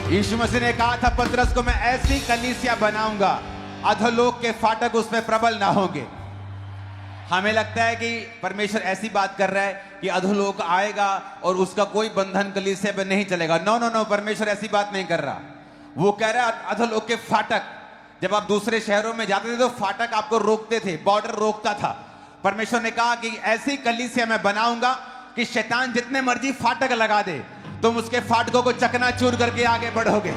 यीशु मसीह ने कहा था पतरस को, मैं ऐसी कलीसिया बनाऊंगा अधोलोक के फाटक उसमें प्रबल ना होंगे। हमें लगता है कि परमेश्वर ऐसी बात कर रहा है कि अधोलोक आएगा और उसका कोई बंधन कलीसिया पे नहीं चलेगा। नो नो नो, परमेश्वर ऐसी बात नहीं कर रहा। वो कह रहा है अधोलोक के फाटक, जब आप दूसरे शहरों में जाते थे तो फाटक आपको रोकते थे, बॉर्डर रोकता था। परमेश्वर ने कहा कि ऐसी कलीसिया मैं बनाऊंगा कि शैतान जितने मर्जी फाटक लगा दे, तुम उसके फाटकों को चकनाचूर करके आगे बढ़ोगे।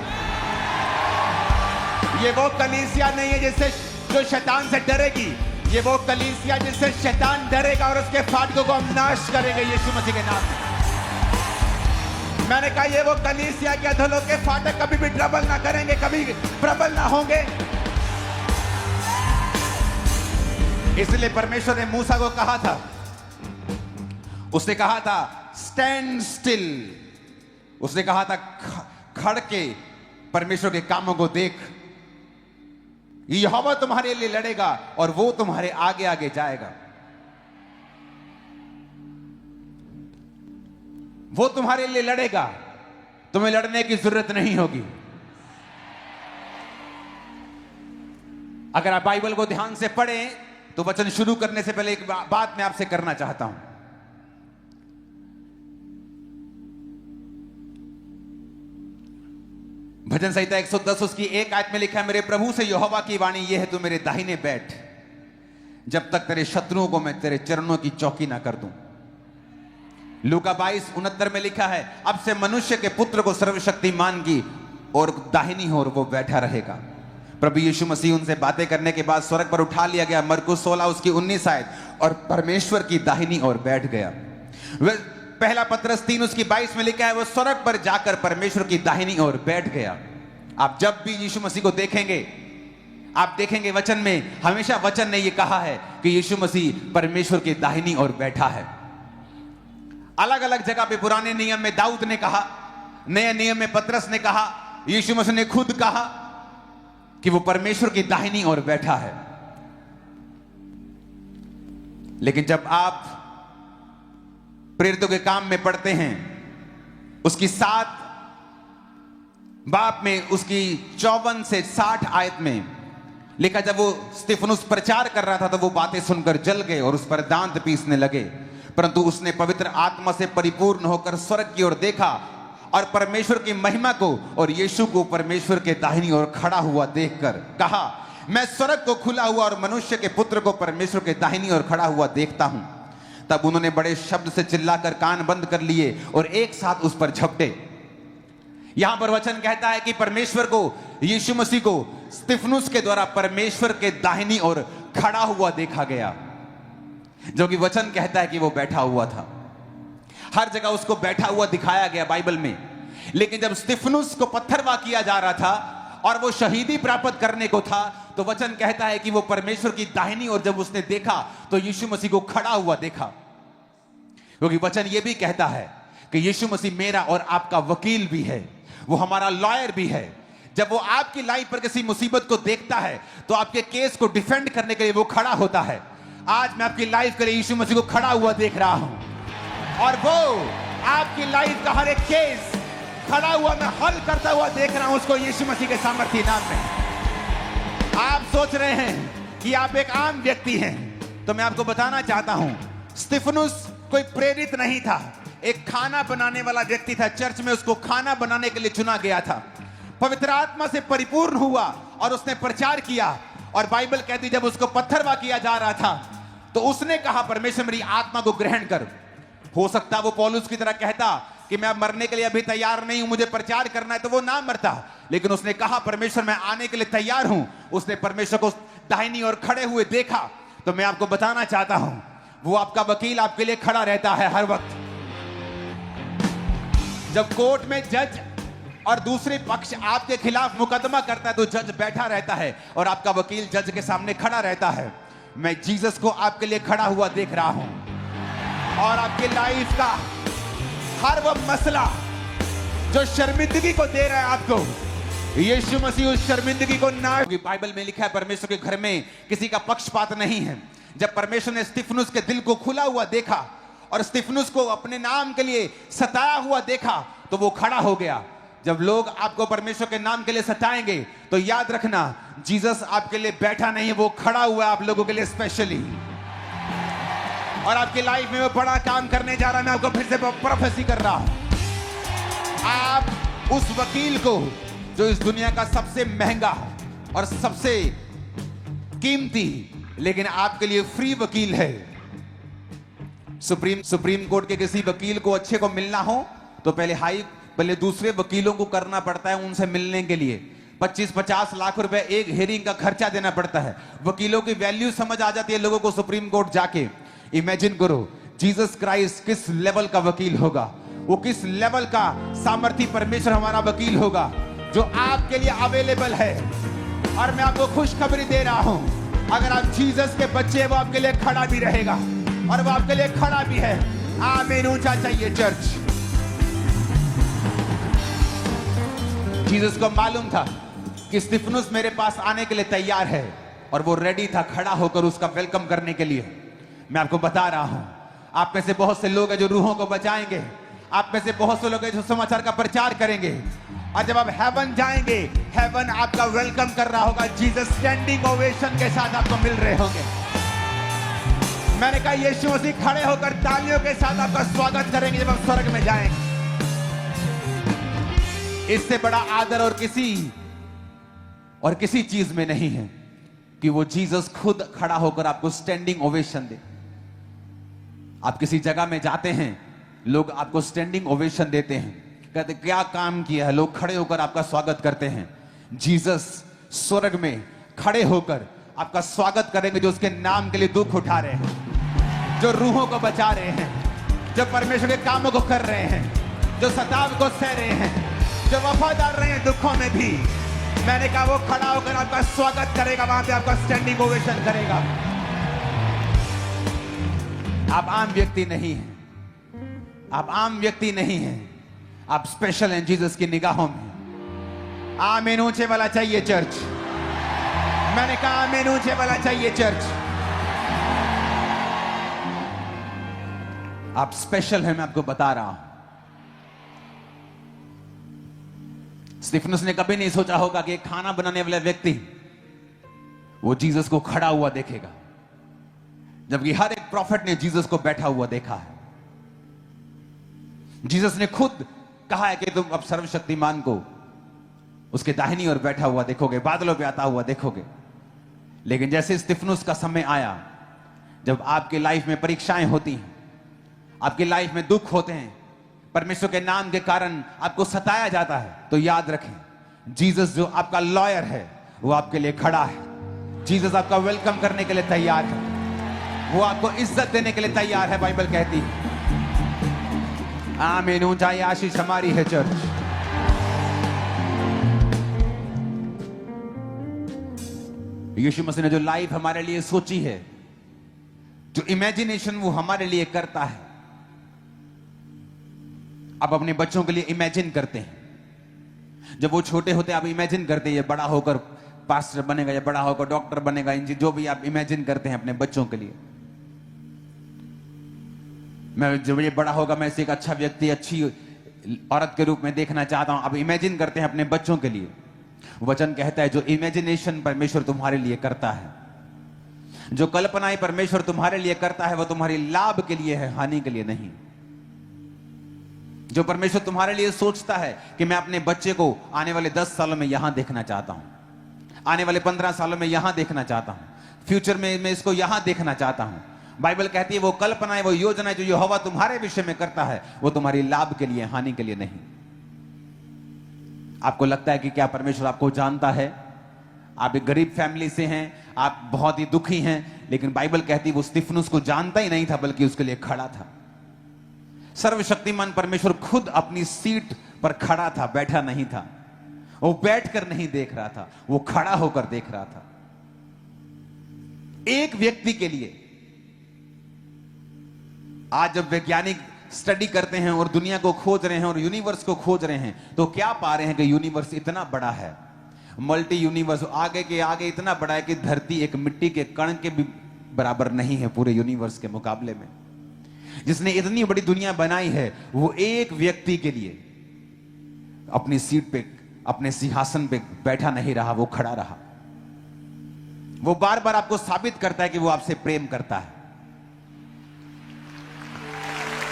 ये वो कलीसिया नहीं है जिससे जो शैतान से डरेगी, ये वो कलीसिया जिससे शैतान डरेगा और उसके फाटकों को हम नाश करेंगे यीशु मसीह के नाम में। मैंने कहा ये वो कलीसिया के अधोलोक के फाटक कभी भी ट्रबल ना करेंगे, कभी प्रबल ना होंगे। इसलिए परमेश्वर ने मूसा को कहा था, उसने कहा था स्टैंड स्टिल, उसने कहा था खड़ के परमेश्वर के कामों को देख। यहोवा तुम्हारे लिए लड़ेगा और वो तुम्हारे आगे आगे जाएगा। वो तुम्हारे लिए लड़ेगा, तुम्हें लड़ने की जरूरत नहीं होगी। अगर आप बाइबल को ध्यान से पढ़ें तो वचन शुरू करने से पहले एक बात मैं आपसे करना चाहता हूं। भजन संहिता 110 उसकी एक आयत में लिखा है, मेरे प्रभु से यहोवा की वाणी यह है, तू मेरे दाहिने बैठ जब तक तेरे शत्रुओं को मैं तेरे चरणों की चौकी ना कर दूं। लूका 22:69 में लिखा है, अब से मनुष्य के पुत्र को सर्वशक्तिमान की और दाहिनी ओर वो बैठा रहेगा। प्रभु यीशु मसीह उनसे बातें करने के बाद स्वर्ग पर उठा लिया गया, मरकुस 16 उसकी 19 आयत, और परमेश्वर की दाहिनी ओर बैठ गया। पहला पतरस 3 उसकी 22 में लिखा है, वो स्वर्ग पर जाकर परमेश्वर की दाहिनी ओर बैठ गया। आप जब भी यीशु मसीह को देखेंगे, आप देखेंगे वचन में हमेशा वचन ने यह कहा है कि यीशु मसीह परमेश्वर की दाहिनी ओर बैठा है। अलग अलग जगह पे पुराने नियम में दाऊद ने कहा, नए नियम में पतरस ने कहा, यीशु मसीह ने खुद कहा कि वो परमेश्वर की दाहिनी ओर बैठा है। लेकिन जब आप प्रेरितों के काम में पढ़ते हैं, उसकी 7 बाब में उसकी 54 से 60 आयत में लिखा, जब वो स्तिफनुस प्रचार कर रहा था तो वो बातें सुनकर जल गए और उस पर दांत पीसने लगे, परंतु उसने पवित्र आत्मा से परिपूर्ण होकर स्वर्ग की ओर देखा और परमेश्वर की महिमा को और यीशु को परमेश्वर के दाहिनी ओर खड़ा हुआ देखकर कहा, मैं स्वर्ग को खुला हुआ और मनुष्य के पुत्र को परमेश्वर के दाहिनी ओर खड़ा हुआ देखता हूं। तब उन्होंने बड़े शब्द से चिल्लाकर कान बंद कर लिए और एक साथ उस पर झपटे। यहां पर वचन कहता है कि परमेश्वर को, यीशु मसीह को स्तिफनुस के द्वारा परमेश्वर के दाहिनी ओर खड़ा हुआ देखा गया, जो कि वचन कहता है कि वो बैठा हुआ था। हर जगह उसको बैठा हुआ दिखाया गया बाइबल में। लेकिन जब स्तिफनुस को पत्थरवाह किया जा रहा था और वो शहीदी प्राप्त करने को था, तो वचन कहता है कि वो परमेश्वर की दाहिनी ओर जब उसने देखा तो यीशु मसीह को खड़ा हुआ देखा। क्योंकि वचन ये भी कहता है कि यीशु मसीह मेरा और आपका वकील भी है, वो हमारा लॉयर भी है। जब वो आपकी लाइफ पर किसी मुसीबत को देखता है तो आपके केस को डिफेंड करने के लिए वो खड़ा होता है। आज मैं आपकी लाइफ के लिए यीशु मसीह को खड़ा हुआ देख रहा हूं और वो आपकी लाइफ का हर एक केस खड़ा हुआ मैं हल करता हुआ देख रहा हूं, उसको यीशु मसीह के सामर्थ्य नाम में। आप सोच रहे हैं कि आप एक आम व्यक्ति हैं, तो मैं आपको बताना चाहता हूं, स्तिफनुस कोई प्रेरित नहीं था, एक खाना बनाने वाला व्यक्ति था। चर्च में उसको खाना बनाने के लिए चुना गया था। पवित्र आत्मा से परिपूर्ण हुआ और उसने प्रचार किया। और बाइबल कहती जब उसको पत्थरवाह किया जा रहा था तो उसने कहा, परमेश्वर मेरी आत्मा को ग्रहण कर। हो सकता वो पौलुस की तरह कहता कि मैं मरने के लिए अभी तैयार नहीं हूं, मुझे प्रचार करना है, तो वो ना मरता। लेकिन उसने कहा परमेश्वर मैं आने के लिए तैयार हूं। उसने परमेश्वर को दाहिनी ओर खड़े हुए देखा। तो मैं आपको बताना चाहता हूं, वो आपका वकील आपके लिए खड़ा रहता है हर वक्त। जब कोर्ट में जज और दूसरे पक्ष आपके खिलाफ मुकदमा करता है तो जज बैठा रहता है और आपका वकील जज के सामने खड़ा रहता है। मैं जीसस को आपके लिए खड़ा हुआ देख रहा हूं और आपकी लाइफ का हर वो मसला जो शर्मिंदगी को दे रहा है आपको, यीशु मसीह उस शर्मिंदगी को ना। बाइबल में लिखा है परमेश्वर के घर में किसी का पक्षपात नहीं है। जब परमेश्वर ने स्तिफनुस के दिल को खुला हुआ देखा और स्तिफनुस को अपने नाम के लिए सताया हुआ देखा तो वो खड़ा हो गया। जब लोग आपको परमेश्वर के नाम के लिए सताएंगे तो याद रखना, जीसस आपके लिए बैठा नहीं है, वो खड़ा हुआ है आप लोगों के लिए स्पेशली, और आपकी लाइफ में वो बड़ा काम करने जा रहा है। मैं आपको फिर से प्रोफेसी कर रहा हूं, आप उस वकील को जो इस दुनिया का सबसे महंगा और सबसे कीमती लेकिन आपके लिए फ्री वकील है। सुप्रीम कोर्ट के किसी वकील को अच्छे को मिलना हो तो पहले दूसरे वकीलों को करना पड़ता है उनसे मिलने के लिए। 25-50 लाख रुपए एक हेयरिंग का खर्चा देना पड़ता है। वकीलों की वैल्यू समझ आ जाती है लोगों को सुप्रीम कोर्ट जाके। इमेजिन करो जीसस क्राइस्ट किस लेवल का वकील होगा, वो किस लेवल का सामर्थी परमेश्वर हमारा वकील होगा जो आपके लिए अवेलेबल है। और मैं आपको खुशखबरी दे रहा हूं, अगर आप जीसस के बच्चे, वो आपके लिए खड़ा भी रहेगा और वो आपके लिए खड़ा भी है। आमीन। ऊंचा चाहिए चर्च। जीसस को मालूम था कि स्तिफनुस मेरे पास आने के लिए तैयार है और वो रेडी था खड़ा होकर उसका वेलकम करने के लिए। मैं आपको बता रहा हूं, आप में से बहुत से लोग हैं जो रूहों को बचाएंगे, आप में से बहुत से लोग हैं जो समाचार का प्रचार करेंगे, और जब आप हेवन जाएंगे, हेवन आपका वेलकम कर रहा होगा। जीसस स्टैंडिंग ओवेशन के साथ आपको मिल रहे होंगे। मैंने कहा यीशु मसीह खड़े होकर तालियों के साथ आपका स्वागत करेंगे जब आप स्वर्ग में जाएंगे। इससे बड़ा आदर और किसी चीज में नहीं है कि वो जीसस खुद खड़ा होकर आपको स्टैंडिंग ओवेशन दे। आप किसी जगह में जाते हैं, लोग आपको स्टैंडिंग ओवेशन देते हैं, कहते क्या काम किया है, लोग खड़े होकर आपका स्वागत करते हैं। जीसस स्वर्ग में खड़े होकर आपका स्वागत करेंगे जो उसके नाम के लिए दुख उठा रहे हैं, जो रूहों को बचा रहे हैं, जो परमेश्वर के कामों को कर रहे हैं, जो सताव को सह रहे हैं, जो वफादार रहे हैं दुखों में भी। मैंने कहा वो खड़ा होकर आपका स्वागत करेगा, वहां पे आपका स्टैंडिंग ओवेशन करेगा। आप आम व्यक्ति नहीं हैं, आप आम व्यक्ति नहीं हैं, आप स्पेशल हैं जीसस की निगाहों में। आमीन। ऊंचे वाला चाहिए चर्च। मैंने कहा आमीन। ऊंचे वाला चाहिए चर्च। आप स्पेशल हैं, मैं आपको बता रहा हूं। स्तिफनुस ने कभी नहीं सोचा होगा कि एक खाना बनाने वाला व्यक्ति वो जीसस को खड़ा हुआ देखेगा, जबकि हर एक प्रॉफिट ने जीसस को बैठा हुआ देखा है। जीसस ने खुद कहा है कि तुम अब सर्वशक्तिमान को उसके दाहिनी ओर बैठा हुआ देखोगे, बादलों पे आता हुआ देखोगे। लेकिन जैसे स्तिफनुस का समय आया, जब आपकी लाइफ में परीक्षाएं होती हैं, आपकी लाइफ में दुख होते हैं, परमेश्वर के नाम के कारण आपको सताया जाता है, तो याद रखें जीसस जो आपका लॉयर है वो आपके लिए खड़ा है। जीसस आपका वेलकम करने के लिए तैयार है, वो आपको इज्जत देने के लिए तैयार है। बाइबल कहती है। आमीन। ऊंचाई आशीष हमारी है चर्च। यीशु मसीह ने जो लाइफ हमारे लिए सोची है, जो इमेजिनेशन वो हमारे लिए करता है, आप अपने बच्चों के लिए इमेजिन करते हैं। जब वो छोटे होते आप इमेजिन करते हैं ये बड़ा होकर पास्टर बनेगा, या बड़ा होकर डॉक्टर बनेगा, जो भी आप इमेजिन करते हैं अपने बच्चों के लिए। मैं जब ये बड़ा होगा मैं इसे एक अच्छा व्यक्ति, अच्छी औरत के रूप में देखना चाहता हूं। अब इमेजिन करते हैं अपने बच्चों के लिए। वचन कहता है जो इमेजिनेशन परमेश्वर तुम्हारे लिए करता है, जो कल्पनाएं परमेश्वर तुम्हारे लिए करता है, वो तुम्हारी लाभ के लिए है, हानि के लिए नहीं। जो परमेश्वर तुम्हारे लिए सोचता है कि मैं अपने बच्चे को आने वाले 10 सालों में यहां देखना चाहता हूं, आने वाले 15 सालों में यहां देखना चाहता हूं, फ्यूचर में मैं इसको यहां देखना चाहता हूं। बाइबल कहती है वो कल्पनाएं, वो योजनाएं जो यहोवा तुम्हारे विषय में करता है, वो तुम्हारी लाभ के लिए, हानि के लिए नहीं। आपको लगता है कि क्या परमेश्वर आपको जानता है? आप एक गरीब फैमिली से हैं, आप बहुत ही दुखी हैं, लेकिन बाइबल कहती है वो स्तिफनुस को जानता ही नहीं था, बल्कि उसके लिए खड़ा था। सर्वशक्तिमान परमेश्वर खुद अपनी सीट पर खड़ा था, बैठा नहीं था। वो बैठकर नहीं देख रहा था, वो खड़ा होकर देख रहा था। एक व्यक्ति के लिए आज जब वैज्ञानिक स्टडी करते हैं और दुनिया को खोज रहे हैं और यूनिवर्स को खोज रहे हैं, तो क्या पा रहे हैं कि यूनिवर्स इतना बड़ा है, मल्टी यूनिवर्स, आगे के आगे इतना बड़ा है कि धरती एक मिट्टी के कण के भी बराबर नहीं है पूरे यूनिवर्स के मुकाबले में। जिसने इतनी बड़ी दुनिया बनाई है, वो एक व्यक्ति के लिए अपनी सीट पे, अपने सिंहासन पे बैठा नहीं रहा, वो खड़ा रहा। वो बार बार आपको साबित करता है कि वो आपसे प्रेम करता है।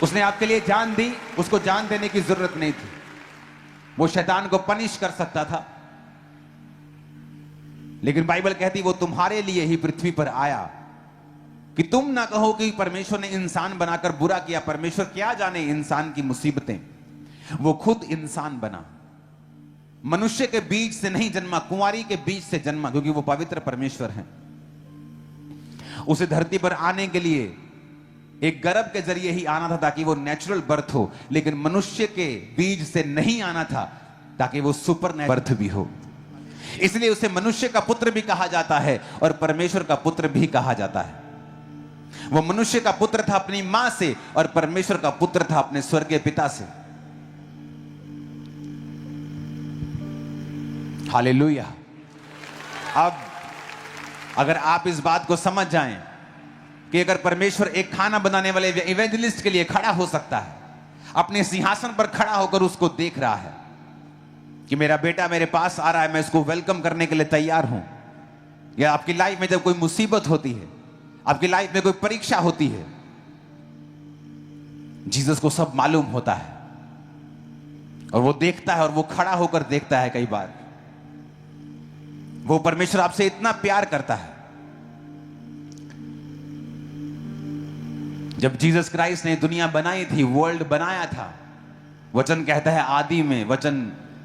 उसने आपके लिए जान दी, उसको जान देने की जरूरत नहीं थी। वो शैतान को पनिश कर सकता था, लेकिन बाइबल कहती वो तुम्हारे लिए ही पृथ्वी पर आया, कि तुम ना कहो कि परमेश्वर ने इंसान बनाकर बुरा किया। परमेश्वर क्या जाने इंसान की मुसीबतें, वो खुद इंसान बना। मनुष्य के बीज से नहीं जन्मा, कुंवारी के बीज से जन्मा, क्योंकि वो पवित्र परमेश्वर है। उसे धरती पर आने के लिए एक गर्भ के जरिए ही आना था, ताकि वो नेचुरल बर्थ हो, लेकिन मनुष्य के बीज से नहीं आना था, ताकि वो सुपर बर्थ भी हो। इसलिए उसे मनुष्य का पुत्र भी कहा जाता है और परमेश्वर का पुत्र भी कहा जाता है। वो मनुष्य का पुत्र था अपनी मां से, और परमेश्वर का पुत्र था अपने स्वर्गीय पिता से। हालेलुया। अब अगर आप इस बात को समझ जाएं कि अगर परमेश्वर एक खाना बनाने वाले इवेंजलिस्ट के लिए खड़ा हो सकता है, अपने सिंहासन पर खड़ा होकर उसको देख रहा है कि मेरा बेटा मेरे पास आ रहा है, मैं इसको वेलकम करने के लिए तैयार हूं। या आपकी लाइफ में जब कोई मुसीबत होती है, आपकी लाइफ में कोई परीक्षा होती है, जीसस को सब मालूम होता है, और वो देखता है, और वो खड़ा होकर देखता है। कई बार वो परमेश्वर आपसे इतना प्यार करता है। जब जीसस क्राइस्ट ने दुनिया बनाई थी, वर्ल्ड बनाया था, वचन कहता है आदि में वचन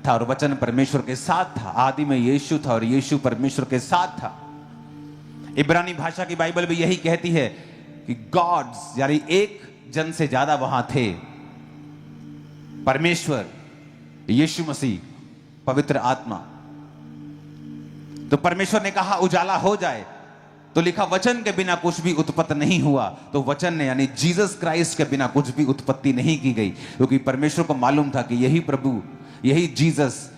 था और वचन परमेश्वर के साथ था। आदि में यीशु था और यीशु परमेश्वर के साथ था। इब्रानी भाषा की बाइबल भी यही कहती है कि गॉड्स, यानी एक जन से ज्यादा वहां थे। परमेश्वर, यीशु मसीह, पवित्र आत्मा। तो परमेश्वर ने कहा उजाला हो जाए, तो लिखा वचन के बिना कुछ भी उत्पत्ति नहीं हुआ। तो वचन ने, यानी जीसस क्राइस्ट के बिना कुछ भी उत्पत्ति नहीं की गई, क्योंकि परमेश्वर को मालूम था कि यही प्रभु, यही जीसस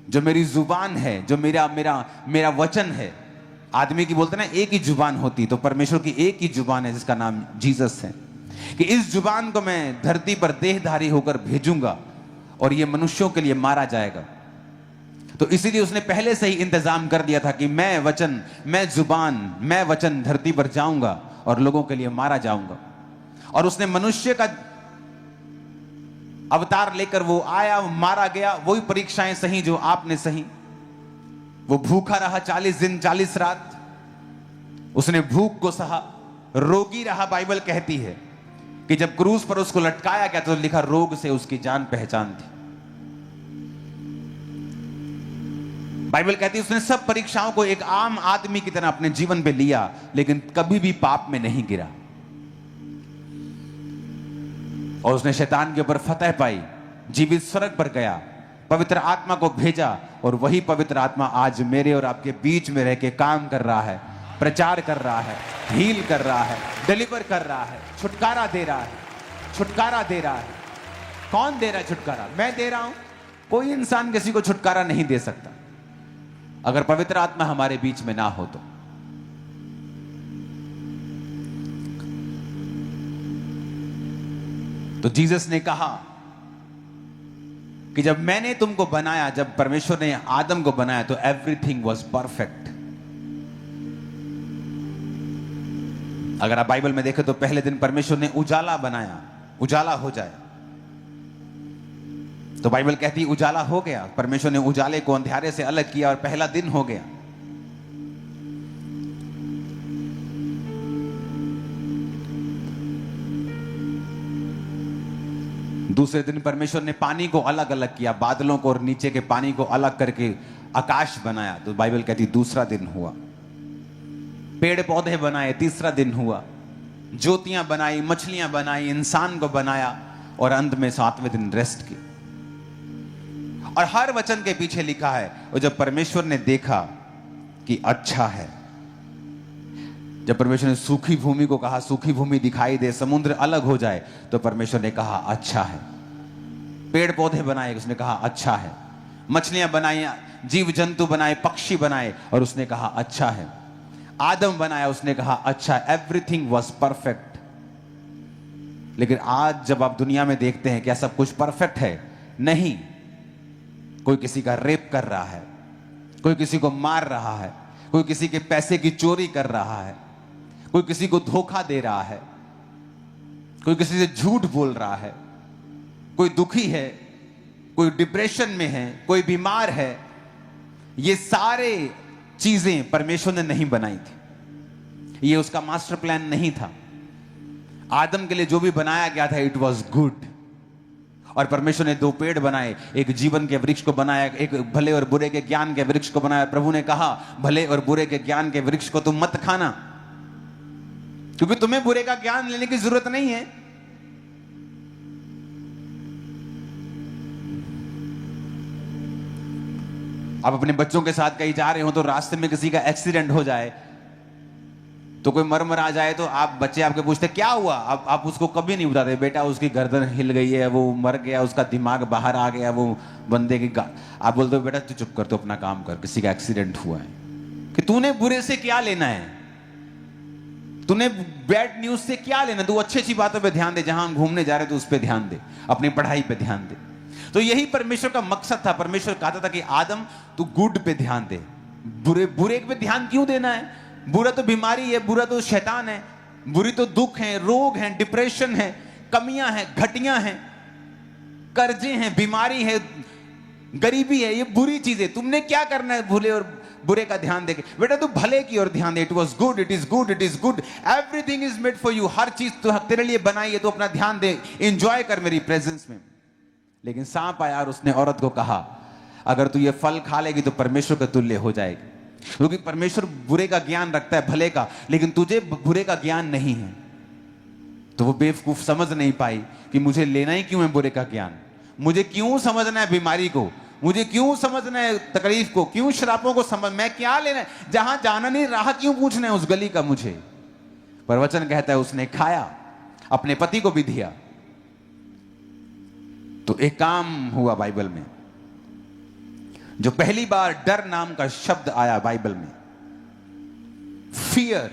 जो मेरी जुबान है, जो मेरा मेरा मेरा वचन है। आदमी की बोलते ना एक ही जुबान होती, तो परमेश्वर की एक ही जुबान है जिसका नाम जीसस है, कि इस जुबान को मैं धरती पर देहधारी होकर भेजूंगा और ये मनुष्यों के लिए मारा जाएगा। तो इसीलिए उसने पहले से ही इंतजाम कर दिया था कि मैं वचन, मैं जुबान, मैं वचन धरती पर जाऊंगा और लोगों के लिए मारा जाऊंगा। और उसने मनुष्य का अवतार लेकर वो आया, मारा गया। वही परीक्षाएं सही जो आपने सही। वो भूखा रहा 40 दिन 40 रात, उसने भूख को सहा। रोगी रहा, बाइबल कहती है कि जब क्रूस पर उसको लटकाया गया तो लिखा रोग से उसकी जान पहचान थी। बाइबल कहती है उसने सब परीक्षाओं को एक आम आदमी की तरह अपने जीवन पे लिया, लेकिन कभी भी पाप में नहीं गिरा। और उसने शैतान के ऊपर फतह पाई, जीवित स्वर्ग पर गया, पवित्र आत्मा को भेजा, और वही पवित्र आत्मा आज मेरे और आपके बीच में रह के काम कर रहा है, प्रचार कर रहा है, हील कर रहा है, डिलीवर कर रहा है, छुटकारा दे रहा है, छुटकारा दे रहा है। कौन दे रहा है छुटकारा? मैं दे रहा हूं। कोई इंसान किसी को छुटकारा नहीं दे सकता अगर पवित्र आत्मा हमारे बीच में ना हो तो जीसस ने कहा कि जब मैंने तुमको बनाया, जब परमेश्वर ने आदम को बनाया, तो एवरीथिंग वॉज परफेक्ट। अगर आप बाइबल में देखें तो पहले दिन परमेश्वर ने उजाला बनाया, उजाला हो जाए, तो बाइबल कहती उजाला हो गया। परमेश्वर ने उजाले को अंधेरे से अलग किया और पहला दिन हो गया। दूसरे दिन परमेश्वर ने पानी को अलग अलग किया, बादलों को और नीचे के पानी को अलग करके आकाश बनाया, तो बाइबल कहती दूसरा दिन हुआ। पेड़ पौधे बनाए, तीसरा दिन हुआ। ज्योतियां बनाई, मछलियां बनाई, इंसान को बनाया, और अंत में सातवें दिन रेस्ट की। और हर वचन के पीछे लिखा है, और जब परमेश्वर ने देखा कि अच्छा है, जब परमेश्वर ने सूखी भूमि को कहा सूखी भूमि दिखाई दे, समुद्र अलग हो जाए, तो परमेश्वर ने कहा अच्छा है। पेड़ पौधे बनाए, उसने कहा अच्छा है। मछलियां बनाई, जीव जंतु बनाए, पक्षी बनाए, और उसने कहा अच्छा है। आदम बनाया, उसने कहा अच्छा। Everything was perfect. लेकिन आज जब आप दुनिया में देखते हैं क्या सब कुछ परफेक्ट है? नहीं। कोई किसी का रेप कर रहा है, कोई किसी को मार रहा है, कोई किसी के पैसे की चोरी कर रहा है, कोई किसी को धोखा दे रहा है, कोई किसी से झूठ बोल रहा है, कोई दुखी है, कोई डिप्रेशन में है, कोई बीमार है। ये सारे चीजें परमेश्वर ने नहीं बनाई थी, ये उसका मास्टर प्लान नहीं था। आदम के लिए जो भी बनाया गया था इट वॉज गुड। और परमेश्वर ने 2 पेड़ बनाए, एक जीवन के वृक्ष को बनाया, एक भले और बुरे के ज्ञान के वृक्ष को बनाया। प्रभु ने कहा भले और बुरे के ज्ञान के वृक्ष को तुम मत खाना, क्योंकि तुम्हें बुरे का ज्ञान लेने की जरूरत नहीं है। आप अपने बच्चों के साथ कहीं जा रहे हो तो रास्ते में किसी का एक्सीडेंट हो जाए, तो कोई मर आ जाए, तो आप बच्चे आपके पूछते क्या हुआ, आप उसको कभी नहीं बताते बेटा उसकी गर्दन हिल गई है, वो मर गया, उसका दिमाग बाहर आ गया, वो बंदे की आप बोलते हो बेटा तू चुप कर, तो अपना काम कर, किसी का एक्सीडेंट हुआ है। कि तूने बुरे से क्या लेना है, तूने बैड न्यूज से क्या लेना, तू अच्छी अच्छी बातों पे ध्यान दे, जहां हम घूमने जा रहे तो उस पर ध्यान दे, अपनी पढ़ाई पे ध्यान दे। तो यही परमेश्वर का मकसद था। परमेश्वर कहता था कि आदम तू गुड पे ध्यान दे, बुरे पे ध्यान क्यों देना है? बुरा तो बीमारी है, बुरा तो शैतान है, बुरी तो दुख है, रोग है, डिप्रेशन है, कमियां हैं, घटियां हैं, कर्जे हैं, बीमारी है, गरीबी है, ये बुरी चीजें। तुमने क्या करना है भले और बुरे का ध्यान देके? बेटा तू भले की ओर ध्यान दे। It was good, it is good, it is good, everything is made for you. हर चीज तो तेरे लिए बनाई है, तो अपना ध्यान दे, एंजॉय कर मेरी प्रेजेंस में। लेकिन सांप आया और उसने औरत को कहा अगर तू ये फल खा लेगी तो परमेश्वर के तुल्य हो जाएगी, क्योंकि परमेश्वर बुरे का ज्ञान रखता है, भले का, लेकिन तुझे बुरे का ज्ञान नहीं है। तो वो बेवकूफ समझ नहीं पाई कि मुझे लेना ही क्यों है बुरे का ज्ञान, मुझे क्यों समझना है बीमारी को, मुझे क्यों समझना है तकलीफ को, क्यों श्रापों को समझ, मैं क्या लेना है, जहां जाना नहीं राह क्यों पूछना है उस गली का मुझे। पर वचन कहता है उसने खाया, अपने पति को भी दिया। तो एक काम हुआ बाइबल में, जो पहली बार डर नाम का शब्द आया बाइबल में, फियर।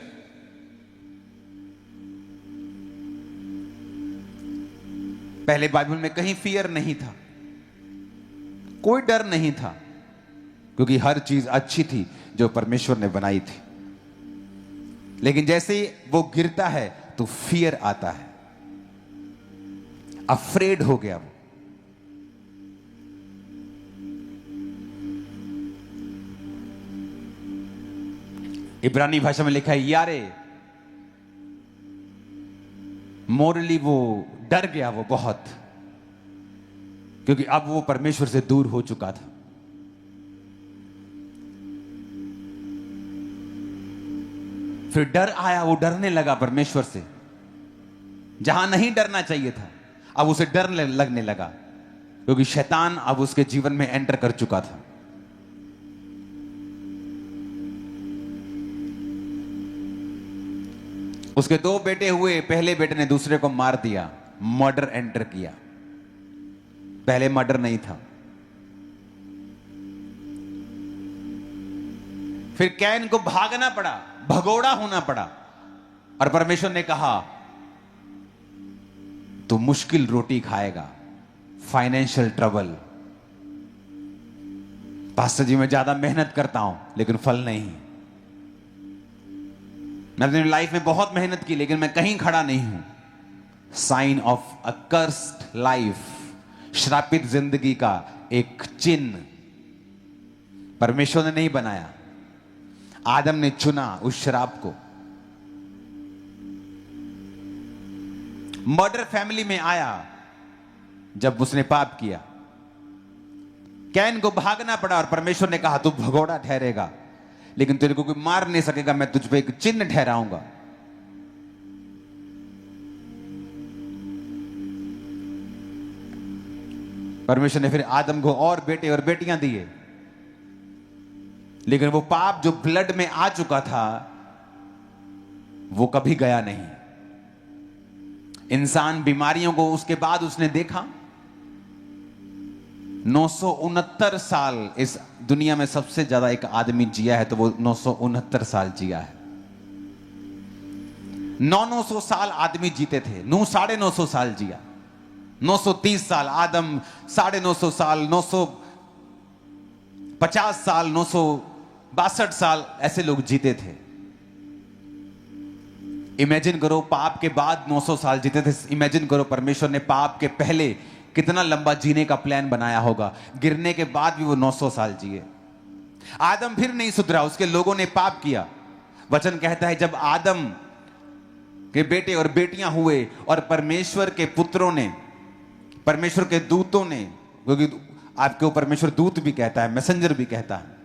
पहले बाइबल में कहीं फियर नहीं था, कोई डर नहीं था, क्योंकि हर चीज अच्छी थी जो परमेश्वर ने बनाई थी। लेकिन जैसे ही वो गिरता है तो फियर आता है, अफ्रेड हो गया वो। इब्रानी भाषा में लिखा है यारे, मोरली वो डर गया वो बहुत, क्योंकि अब वो परमेश्वर से दूर हो चुका था। फिर डर आया, वो डरने लगा परमेश्वर से, जहां नहीं डरना चाहिए था अब उसे डर लगने लगा, क्योंकि शैतान अब उसके जीवन में एंटर कर चुका था। उसके 2 बेटे हुए, पहले बेटे ने दूसरे को मार दिया, मर्डर एंटर किया। पहले मर्डर नहीं था। फिर कैन को भागना पड़ा, भगोड़ा होना पड़ा, और परमेश्वर ने कहा तू मुश्किल रोटी खाएगा, फाइनेंशियल ट्रबल। पास्टर जी मैं ज्यादा मेहनत करता हूं लेकिन फल नहीं, मैं अपनी लाइफ में बहुत मेहनत की लेकिन मैं कहीं खड़ा नहीं हूं। Sign of a cursed life, श्रापित जिंदगी का एक चिन्ह। परमेश्वर ने नहीं बनाया, आदम ने चुना उस शराब को। मर्डर फैमिली में आया जब उसने पाप किया। कैन को भागना पड़ा और परमेश्वर ने कहा तू भगोड़ा ठहरेगा, लेकिन तेरे को कोई मार नहीं सकेगा, मैं तुझ पे एक चिन्ह ठहराऊंगा। परमेश्वर ने फिर आदम को और बेटे और बेटियां दिए, लेकिन वो पाप जो ब्लड में आ चुका था वो कभी गया नहीं। इंसान बीमारियों को उसके बाद उसने देखा। 969 साल इस दुनिया में सबसे ज्यादा एक आदमी जिया है, तो वो 969 साल जिया है। 900 साल आदमी जीते थे, 950 साल जिया। 930 साल आदम, 950 साल, 50 साल, 962 साल ऐसे लोग जीते थे। इमेजिन करो, पाप के बाद 900 साल जीते थे। इमेजिन करो परमेश्वर ने पाप के पहले कितना लंबा जीने का प्लान बनाया होगा। गिरने के बाद भी वो 900 साल जिए। आदम फिर नहीं सुधरा, उसके लोगों ने पाप किया। वचन कहता है जब आदम के बेटे और बेटियां हुए और परमेश्वर के पुत्रों ने, परमेश्वर के दूतों ने, क्योंकि आपको परमेश्वर दूत भी कहता है, मैसेंजर भी कहता है,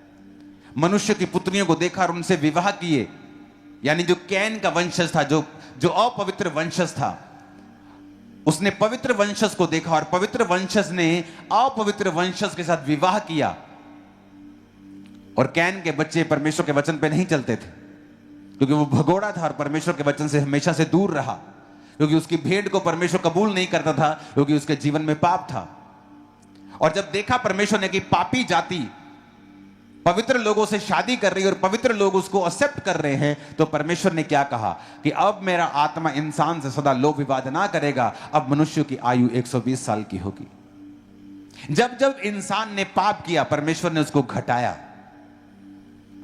मनुष्य की पुत्रियों को देखा और उनसे विवाह किए। यानी जो कैन का वंशज था, जो अपवित्र वंशज था, उसने पवित्र वंशज को देखा और पवित्र वंशज ने अपवित्र वंशज के साथ विवाह किया। और कैन के बच्चे परमेश्वर के वचन पे नहीं चलते थे, क्योंकि वो भगोड़ा था और परमेश्वर के वचन से हमेशा से दूर रहा, क्योंकि उसकी भेंट को परमेश्वर कबूल नहीं करता था, क्योंकि उसके जीवन में पाप था। और जब देखा परमेश्वर ने कि पापी जाति पवित्र लोगों से शादी कर रही है और पवित्र लोग उसको एक्सेप्ट कर रहे हैं, तो परमेश्वर ने क्या कहा कि अब मेरा आत्मा इंसान से सदा लोभ विवाद ना करेगा, अब मनुष्य की आयु 120 साल की होगी। जब जब इंसान ने पाप किया, परमेश्वर ने उसको घटाया।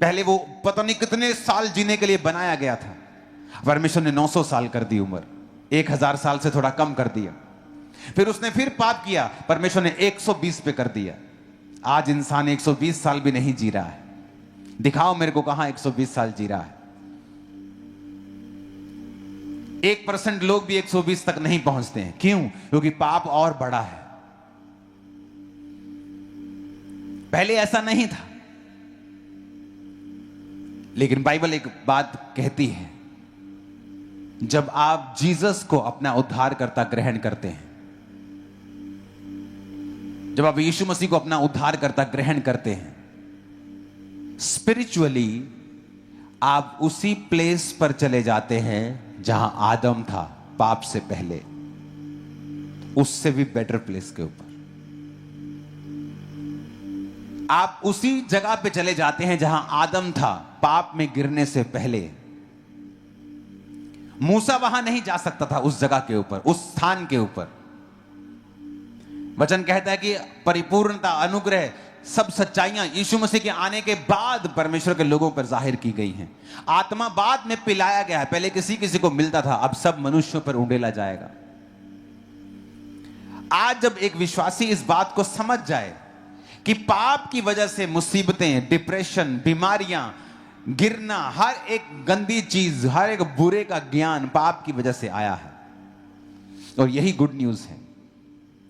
पहले वो पता नहीं कितने साल जीने के लिए बनाया गया था, परमेश्वर ने 900 साल कर दी उम्र, 1000 साल से थोड़ा कम कर दिया। फिर उसने फिर पाप किया, परमेश्वर ने 120 पे कर दिया। आज इंसान 120 साल भी नहीं जी रहा है। दिखाओ मेरे को कहां 120 साल जी रहा है। 1% लोग भी 120 तक नहीं पहुंचते हैं। क्यों? क्योंकि पाप और बड़ा है। पहले ऐसा नहीं था। लेकिन बाइबल एक बात कहती है, जब आप जीसस को अपना उद्धारकर्ता ग्रहण करते हैं, जब आप यीशु मसीह को अपना उद्धारकर्ता ग्रहण करते हैं, स्पिरिचुअली आप उसी प्लेस पर चले जाते हैं जहां आदम था पाप से पहले, उससे भी बेटर प्लेस के ऊपर। आप उसी जगह पे चले जाते हैं जहां आदम था पाप में गिरने से पहले। मूसा वहां नहीं जा सकता था, उस जगह के ऊपर, उस स्थान के ऊपर। वचन कहता है कि परिपूर्णता, अनुग्रह, सब सच्चाइयां यीशु मसीह के आने के बाद परमेश्वर के लोगों पर जाहिर की गई हैं। आत्मा बाद में पिलाया गया है, पहले किसी किसी को मिलता था, अब सब मनुष्यों पर उंडेला जाएगा। आज जब एक विश्वासी इस बात को समझ जाए कि पाप की वजह से मुसीबतें, डिप्रेशन, बीमारियां, गिरना, हर एक गंदी चीज, हर एक बुरे का ज्ञान पाप की वजह से आया है। और यही गुड न्यूज है।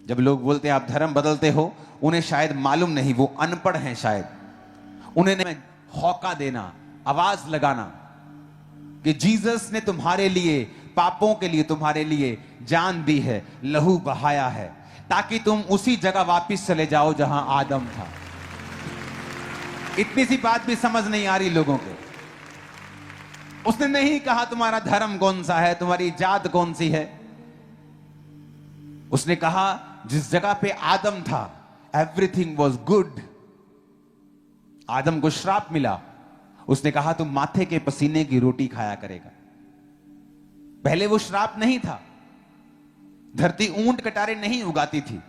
जब लोग बोलते हैं आप धर्म बदलते हो, उन्हें शायद मालूम नहीं, वो अनपढ़ हैं शायद। उन्हें हौका देना, आवाज लगाना कि जीसस ने तुम्हारे लिए, पापों के लिए तुम्हारे लिए जान दी है, लहू बहाया है, ताकि तुम उसी जगह वापस चले जाओ जहां आदम था। इतनी सी बात भी समझ नहीं आ रही लोगों को। उसने नहीं कहा तुम्हारा धर्म कौन सा है, तुम्हारी जात कौन सी है। उसने कहा जिस जगह पे आदम था एवरीथिंग वॉज गुड। आदम को श्राप मिला, उसने कहा तुम माथे के पसीने की रोटी खाया करेगा। पहले वो श्राप नहीं था। धरती ऊंट कटारे नहीं उगाती थी,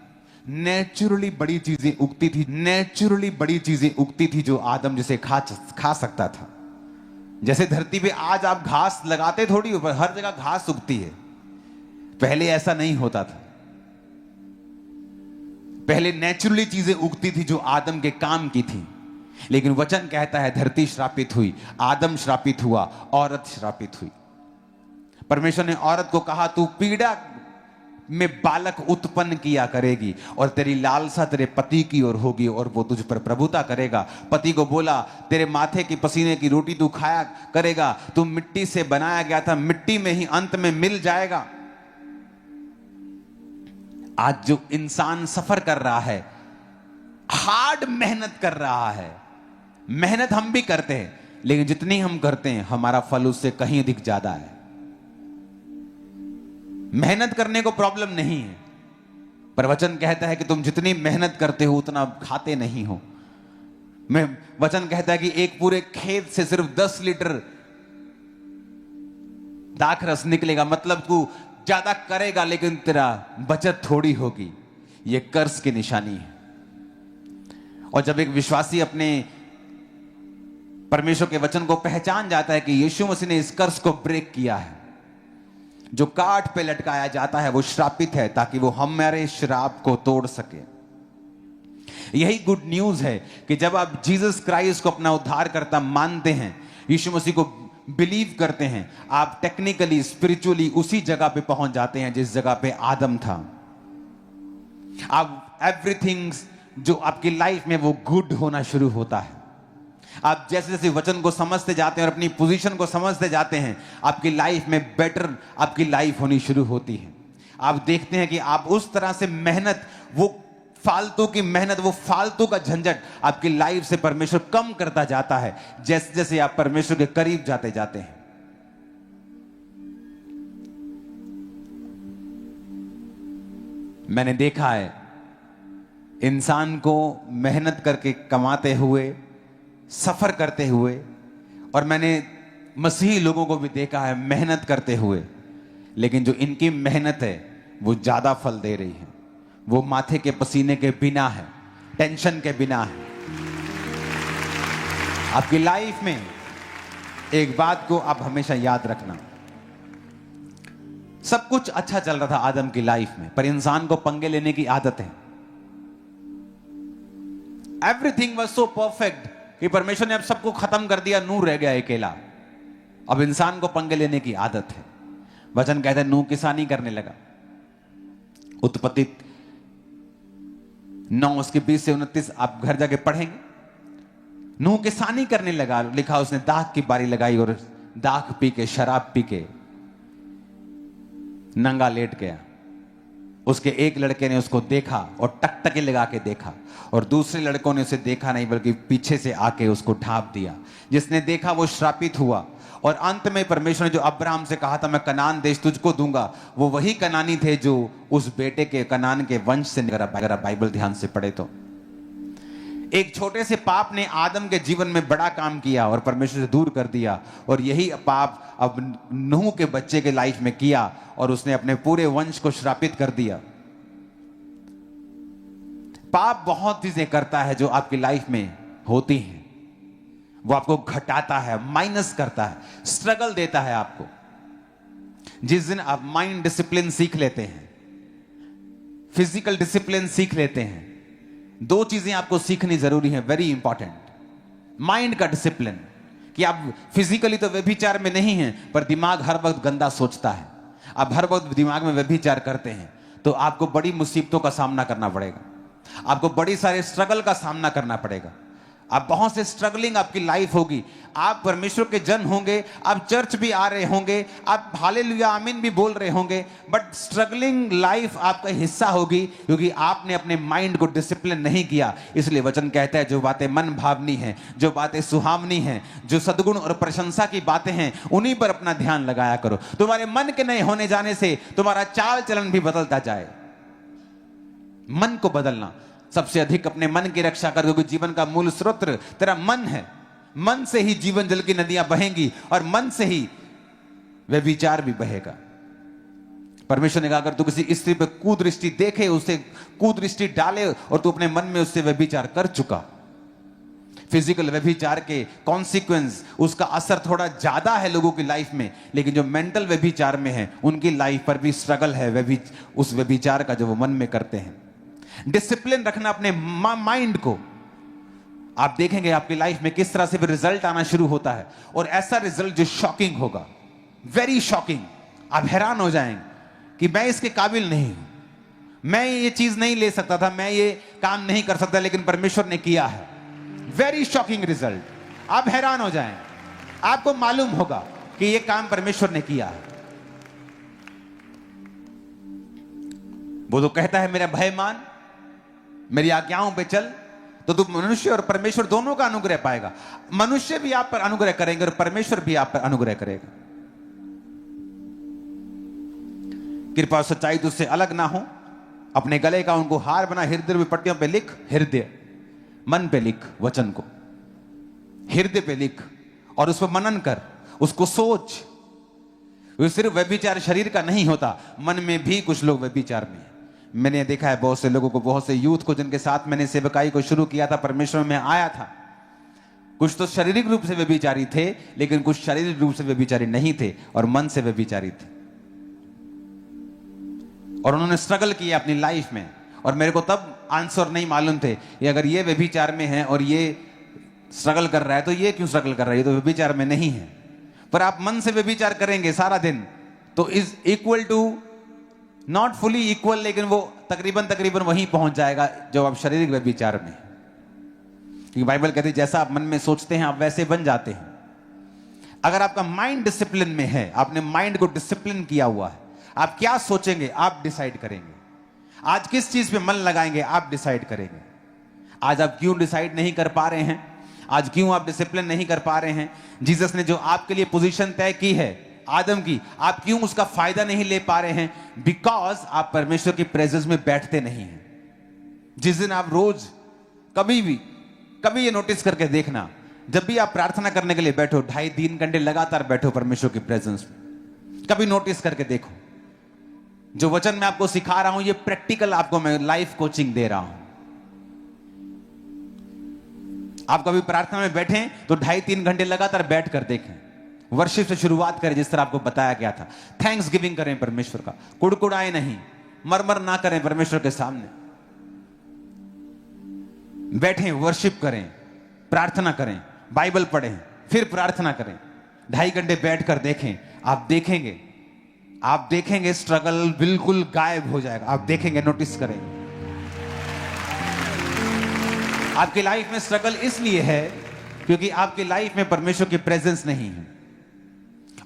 नेचुरली बड़ी चीजें उगती थी, नेचुरली बड़ी चीजें उगती थी जो आदम जिसे खा सकता था। जैसे धरती पे आज आप घास लगाते थोड़ी, ऊपर हर जगह घास उगती है, पहले ऐसा नहीं होता था। पहले नेचुरली चीजें उगती थी जो आदम के काम की थी। लेकिन वचन कहता है धरती श्रापित हुई, आदम श्रापित हुआ, औरत श्रापित हुई। परमेश्वर ने औरत को कहा तू पीड़ा में बालक उत्पन्न किया करेगी और तेरी लालसा तेरे पति की ओर होगी और वो तुझ पर प्रभुता करेगा। पति को बोला तेरे माथे की पसीने की रोटी तू खाया करेगा, तू मिट्टी से बनाया गया था, मिट्टी में ही अंत में मिल जाएगा। आज जो इंसान सफर कर रहा है, हार्ड मेहनत कर रहा है, मेहनत हम भी करते हैं, लेकिन जितनी हम करते हैं हमारा फल उससे कहीं अधिक ज्यादा है। मेहनत करने को प्रॉब्लम नहीं है, पर वचन कहता है कि तुम जितनी मेहनत करते हो उतना खाते नहीं हो। मैं वचन कहता है कि एक पूरे खेत से सिर्फ 10 लीटर दाखरस निकलेगा, मतलब तू ज्यादा करेगा लेकिन तेरा बचत थोड़ी होगी। यह कर्ज की निशानी है। और जब एक विश्वासी अपने परमेश्वर के वचन को पहचान जाता है कि यीशु मसीह ने इस कर्स को ब्रेक किया है, जो काठ पे लटकाया जाता है वो श्रापित है ताकि वो हमारे श्राप को तोड़ सके। यही गुड न्यूज है कि जब आप जीसस क्राइस्ट को अपना उद्धारकर्ता मानते हैं, यीशु मसीह को बिलीव करते हैं, आप टेक्निकली स्पिरिचुअली उसी जगह पे पहुंच जाते हैं जिस जगह पे आदम था। आप एवरीथिंग जो आपकी लाइफ में वो गुड होना शुरू होता है। आप जैसे जैसे वचन को समझते जाते हैं और अपनी पोजीशन को समझते जाते हैं, आपकी लाइफ में बेटर आपकी लाइफ होनी शुरू होती है। आप देखते हैं कि आप उस तरह से मेहनत, वो फालतू की मेहनत, वो फालतू का झंझट आपकी लाइफ से परमेश्वर कम करता जाता है जैसे जैसे आप परमेश्वर के करीब जाते जाते हैं। मैंने देखा है इंसान को मेहनत करके कमाते हुए, सफर करते हुए, और मैंने मसीही लोगों को भी देखा है मेहनत करते हुए, लेकिन जो इनकी मेहनत है वो ज्यादा फल दे रही है। वो माथे के पसीने के बिना है, टेंशन के बिना है। आपकी लाइफ में एक बात को आप हमेशा याद रखना, सब कुछ अच्छा चल रहा था आदम की लाइफ में, पर इंसान को पंगे लेने की आदत है। एवरीथिंग वाज सो परफेक्ट कि परमेश्वर ने अब सबको खत्म कर दिया, नूह रह गया अकेला। अब इंसान को पंगे लेने की आदत है। वचन कहता है नूह किसानी करने लगा। उत्पत्ति 9 उसके 20 से 29 आप घर जाके पढ़ेंगे। नूह किसानी करने लगा, लिखा उसने दाख की बारी लगाई और दाख पी के, शराब पी के नंगा लेट गया। उसके एक लड़के ने उसको देखा और टकटकी लगा के देखा, और दूसरे लड़कों ने उसे देखा नहीं बल्कि पीछे से आके उसको ढांप दिया। जिसने देखा वो श्रापित हुआ। और अंत में परमेश्वर ने जो अब्राहम से कहा था मैं कनान देश तुझको दूंगा, वो वही कनानी थे जो उस बेटे के कनान के वंश से। अगर आप बाइबल ध्यान से पढ़े तो एक छोटे से पाप ने आदम के जीवन में बड़ा काम किया और परमेश्वर से दूर कर दिया, और यही पाप अब नूह के बच्चे के लाइफ में किया और उसने अपने पूरे वंश को श्रापित कर दिया। पाप बहुत चीजें करता है जो आपकी लाइफ में होती हैं। वो आपको घटाता है, माइनस करता है, स्ट्रगल देता है आपको। जिस दिन आप माइंड डिसिप्लिन सीख लेते हैं, फिजिकल डिसिप्लिन सीख लेते हैं, 2 चीजें आपको सीखनी जरूरी है, वेरी इंपॉर्टेंट। माइंड का डिसिप्लिन, कि आप फिजिकली तो व्यभिचार में नहीं हैं, पर दिमाग हर वक्त गंदा सोचता है। आप हर वक्त दिमाग में व्यभिचार करते हैं तो आपको बड़ी मुसीबतों का सामना करना पड़ेगा, आपको बड़ी सारे स्ट्रगल का सामना करना पड़ेगा। आप बहुत से स्ट्रगलिंग आपकी लाइफ होगी। आप परमेश्वर के जन होंगे, आप चर्च भी आ रहे होंगे, आप हालेलुया आमीन भी बोल रहे होंगे, बट स्ट्रगलिंग लाइफ आपका हिस्सा होगी क्योंकि आपने अपने माइंड को डिसिप्लिन नहीं किया। इसलिए वचन कहता है जो बातें मन भावनी हैं, जो बातें सुहावनी हैं, जो सद्गुण और प्रशंसा की बातें हैं, उन्हीं पर अपना ध्यान लगाया करो। तुम्हारे मन के नए होने जाने से तुम्हारा चाल चलन भी बदलता जाए। मन को बदलना, सबसे अधिक अपने मन की रक्षा कर, क्योंकि जीवन का मूल स्रोत तेरा मन है। मन से ही जीवन जल की नदियां बहेंगी और मन से ही व्यभिचार भी बहेगा। परमेश्वर ने कहा अगर तू किसी स्त्री पर कुदृष्टि देखे, उसे कुदृष्टि डाले और तू अपने मन में उससे व्यभिचार कर चुका। फिजिकल व्यभिचार के कॉन्सिक्वेंस, उसका असर थोड़ा ज्यादा है लोगों की लाइफ में, लेकिन जो मेंटल व्यभिचार में है उनकी लाइफ पर भी स्ट्रगल है उस व्यभिचार का जो वो मन में करते हैं। डिसिप्लिन रखना अपने माइंड को। आप देखेंगे आपकी लाइफ में किस तरह से भी रिजल्ट आना शुरू होता है, और ऐसा रिजल्ट जो शॉकिंग होगा, वेरी शॉकिंग। आप हैरान हो जाएंगे कि मैं इसके काबिल नहीं हूं, मैं ये चीज नहीं ले सकता था, मैं ये काम नहीं कर सकता, लेकिन परमेश्वर ने किया है। Very shocking result. आप हैरान हो जाएंगे, आपको मालूम होगा कि ये काम परमेश्वर ने किया है। वो तो कहता है मेरा भय मान, मेरी आज्ञाओं पे चल, तो तू मनुष्य और परमेश्वर दोनों का अनुग्रह पाएगा। मनुष्य भी आप पर अनुग्रह करेंगे और परमेश्वर भी आप पर अनुग्रह करेगा। कृपा और सच्चाई तुझसे अलग ना हो। अपने गले का उनको हार बना, हृदय में पट्टियों पे लिख, हृदय मन पे लिख, वचन को हृदय पे लिख और उस पर मनन कर, उसको सोच। सिर्फ व्यभिचार शरीर का नहीं होता, मन में भी कुछ लोग व्यभिचार में, मैंने देखा है बहुत से लोगों को, बहुत से यूथ को जिनके साथ मैंने सेवकाई को शुरू किया था, परमेश्वर में आया था, कुछ तो शारीरिक रूप से व्यभिचारी थे, लेकिन कुछ शारीरिक रूप से व्यभिचारी नहीं थे और मन से व्यभिचारी थे। और उन्होंने स्ट्रगल किया अपनी लाइफ में, और मेरे को तब आंसर नहीं मालूम थे कि अगर ये व्यभिचार में है और ये स्ट्रगल कर रहा है तो ये क्यों स्ट्रगल कर रहा है, ये तो व्यभिचार में नहीं है। पर आप मन से व्यभिचार करेंगे सारा दिन तो is equal to, not fully equal, लेकिन वो तकरीबन वहीं पहुंच जाएगा जो आप शारीरिक व्यभिचार में। क्योंकि बाइबल कहती है जैसा आप मन में सोचते हैं आप वैसे बन जाते हैं। अगर आपका माइंड डिसिप्लिन में है, आपने माइंड को डिसिप्लिन किया हुआ है, आप क्या सोचेंगे आप डिसाइड करेंगे। आज किस चीज पे मन लगाएंगे आप डिसाइड करेंगे। आज आप क्यों डिसाइड नहीं कर पा रहे हैं, आज क्यों आप डिसिप्लिन नहीं कर पा रहे हैं, जीसस ने जो आपके लिए पोजीशन तय की है आदम की, आप क्यों उसका फायदा नहीं ले पा रहे हैं? बिकॉज आप परमेश्वर की प्रेजेंस में बैठते नहीं हैं। जिस दिन आप रोज कभी ये नोटिस करके देखना, जब भी आप प्रार्थना करने के लिए बैठो 2.5-3 घंटे लगातार बैठो परमेश्वर की प्रेजेंस में, कभी नोटिस करके देखो। जो वचन मैं आपको सिखा रहा हूं ये प्रैक्टिकल आपको मैं लाइफ कोचिंग दे रहा हूं। आप कभी प्रार्थना में बैठें तो 2.5-3 घंटे लगातार बैठ कर देखें, वर्शिप से शुरुआत करें जिस तरह आपको बताया गया था। थैंक्स गिविंग करें परमेश्वर का, कुड़कुड़ाए नहीं, मरमर ना करें परमेश्वर के सामने, बैठें, वर्शिप करें, प्रार्थना करें, बाइबल पढ़ें, फिर प्रार्थना करें। 2.5 घंटे बैठकर देखें, आप देखेंगे स्ट्रगल बिल्कुल गायब हो जाएगा। आप देखेंगे, नोटिस करें। आपकी लाइफ में स्ट्रगल इसलिए है क्योंकि आपकी लाइफ में परमेश्वर की प्रेजेंस नहीं है,